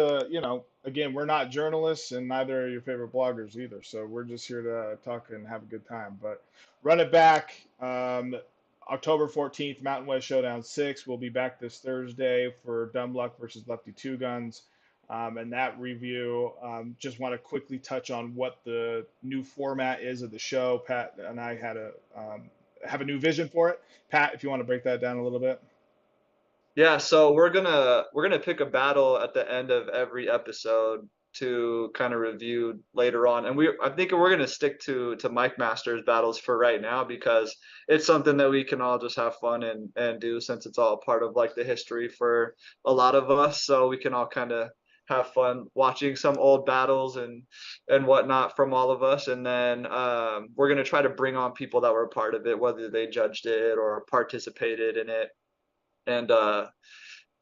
again, we're not journalists and neither are your favorite bloggers either, so we're just here to talk and have a good time. But run it back, October 14th, Mountain West Showdown 6. We'll be back this Thursday for Dumb Luck versus Lefty Two Guns. And that review, just want to quickly touch on what the new format is of the show. Pat and I have a new vision for it. Pat, if you want to break that down a little bit. Yeah, so we're gonna pick a battle at the end of every episode to kind of review later on, and I think we're gonna stick to Mike Masters battles for right now because it's something that we can all just have fun and do since it's all part of like the history for a lot of us, so we can all kind of have fun watching some old battles and whatnot from all of us, and then we're gonna try to bring on people that were a part of it, whether they judged it or participated in it, and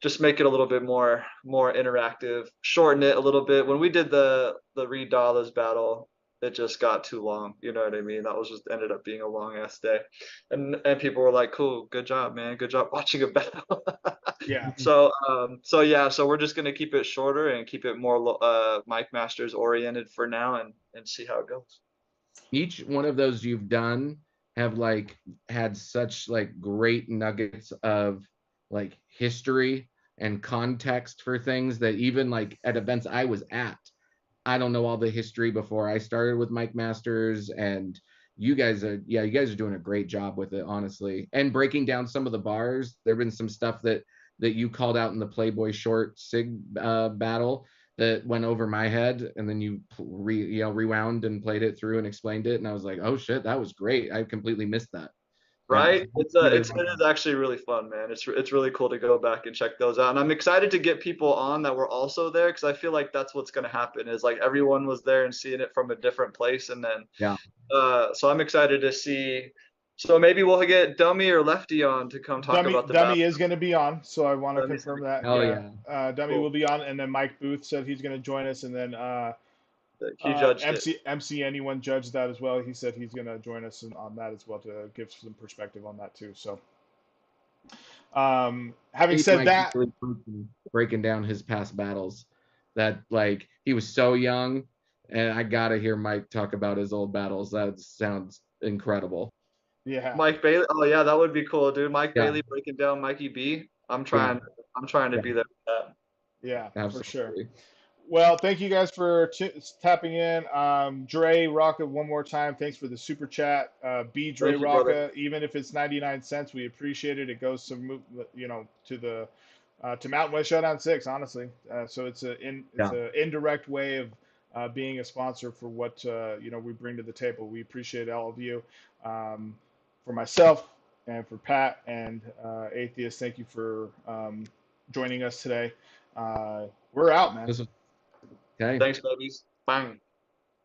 just make it a little bit more interactive, shorten it a little bit. When we did the Reed Dollars battle, it just got too long, you know what I mean? That was just ended up being a long ass day, and people were like, cool, good job, man, good job watching a battle. Yeah. So we're just gonna keep it shorter and keep it more Mike Masters oriented for now, and see how it goes. Each one of those you've done have like had such like great nuggets of like history and context for things that even like at events I was at, I don't know all the history before I started with Mike Masters, and you guys are doing a great job with it, honestly. And breaking down some of the bars, there've been some stuff that you called out in the Playboy short sig battle that went over my head, and then you rewound and played it through and explained it, and I was like, oh shit, that was great. I completely missed that. Right? Yeah, It is actually really fun, man. It's really cool to go back and check those out. And I'm excited to get people on that were also there, because I feel like that's what's going to happen is like everyone was there and seeing it from a different place. And then, yeah. So I'm excited to see. So maybe we'll get Dummy or Lefty on to come talk about the Dummy battle. is going to be on, so I want to Dummy's confirm that. Oh, Dummy Cool. will be on, and then Mike Booth said he's going to join us, and then He judged it. MC Anyone judged that as well. He said he's going to join us on that as well to give some perspective on that too. So, having said Mike that, really breaking down his past battles, that like he was so young, and I gotta hear Mike talk about his old battles. That sounds incredible. yeah, Mike Bailey. Oh yeah, that would be cool, dude. Mike Yeah. Bailey breaking down Mikey B. I'm trying to be there for that. yeah, Absolutely. for sure. Well, thank you guys for tapping in. Dre Rocca, one more time. Thanks for the super chat. B Dre Thank you, Rocca, brother. even if it's 99 cents, we appreciate it. It goes to to the to Mountain West Showdown 6, honestly. So it's a indirect way of being a sponsor for what we bring to the table. We appreciate all of you. For myself and for Pat and Atheist, thank you for joining us today. We're out, man. Okay. Thanks, babies. Bang.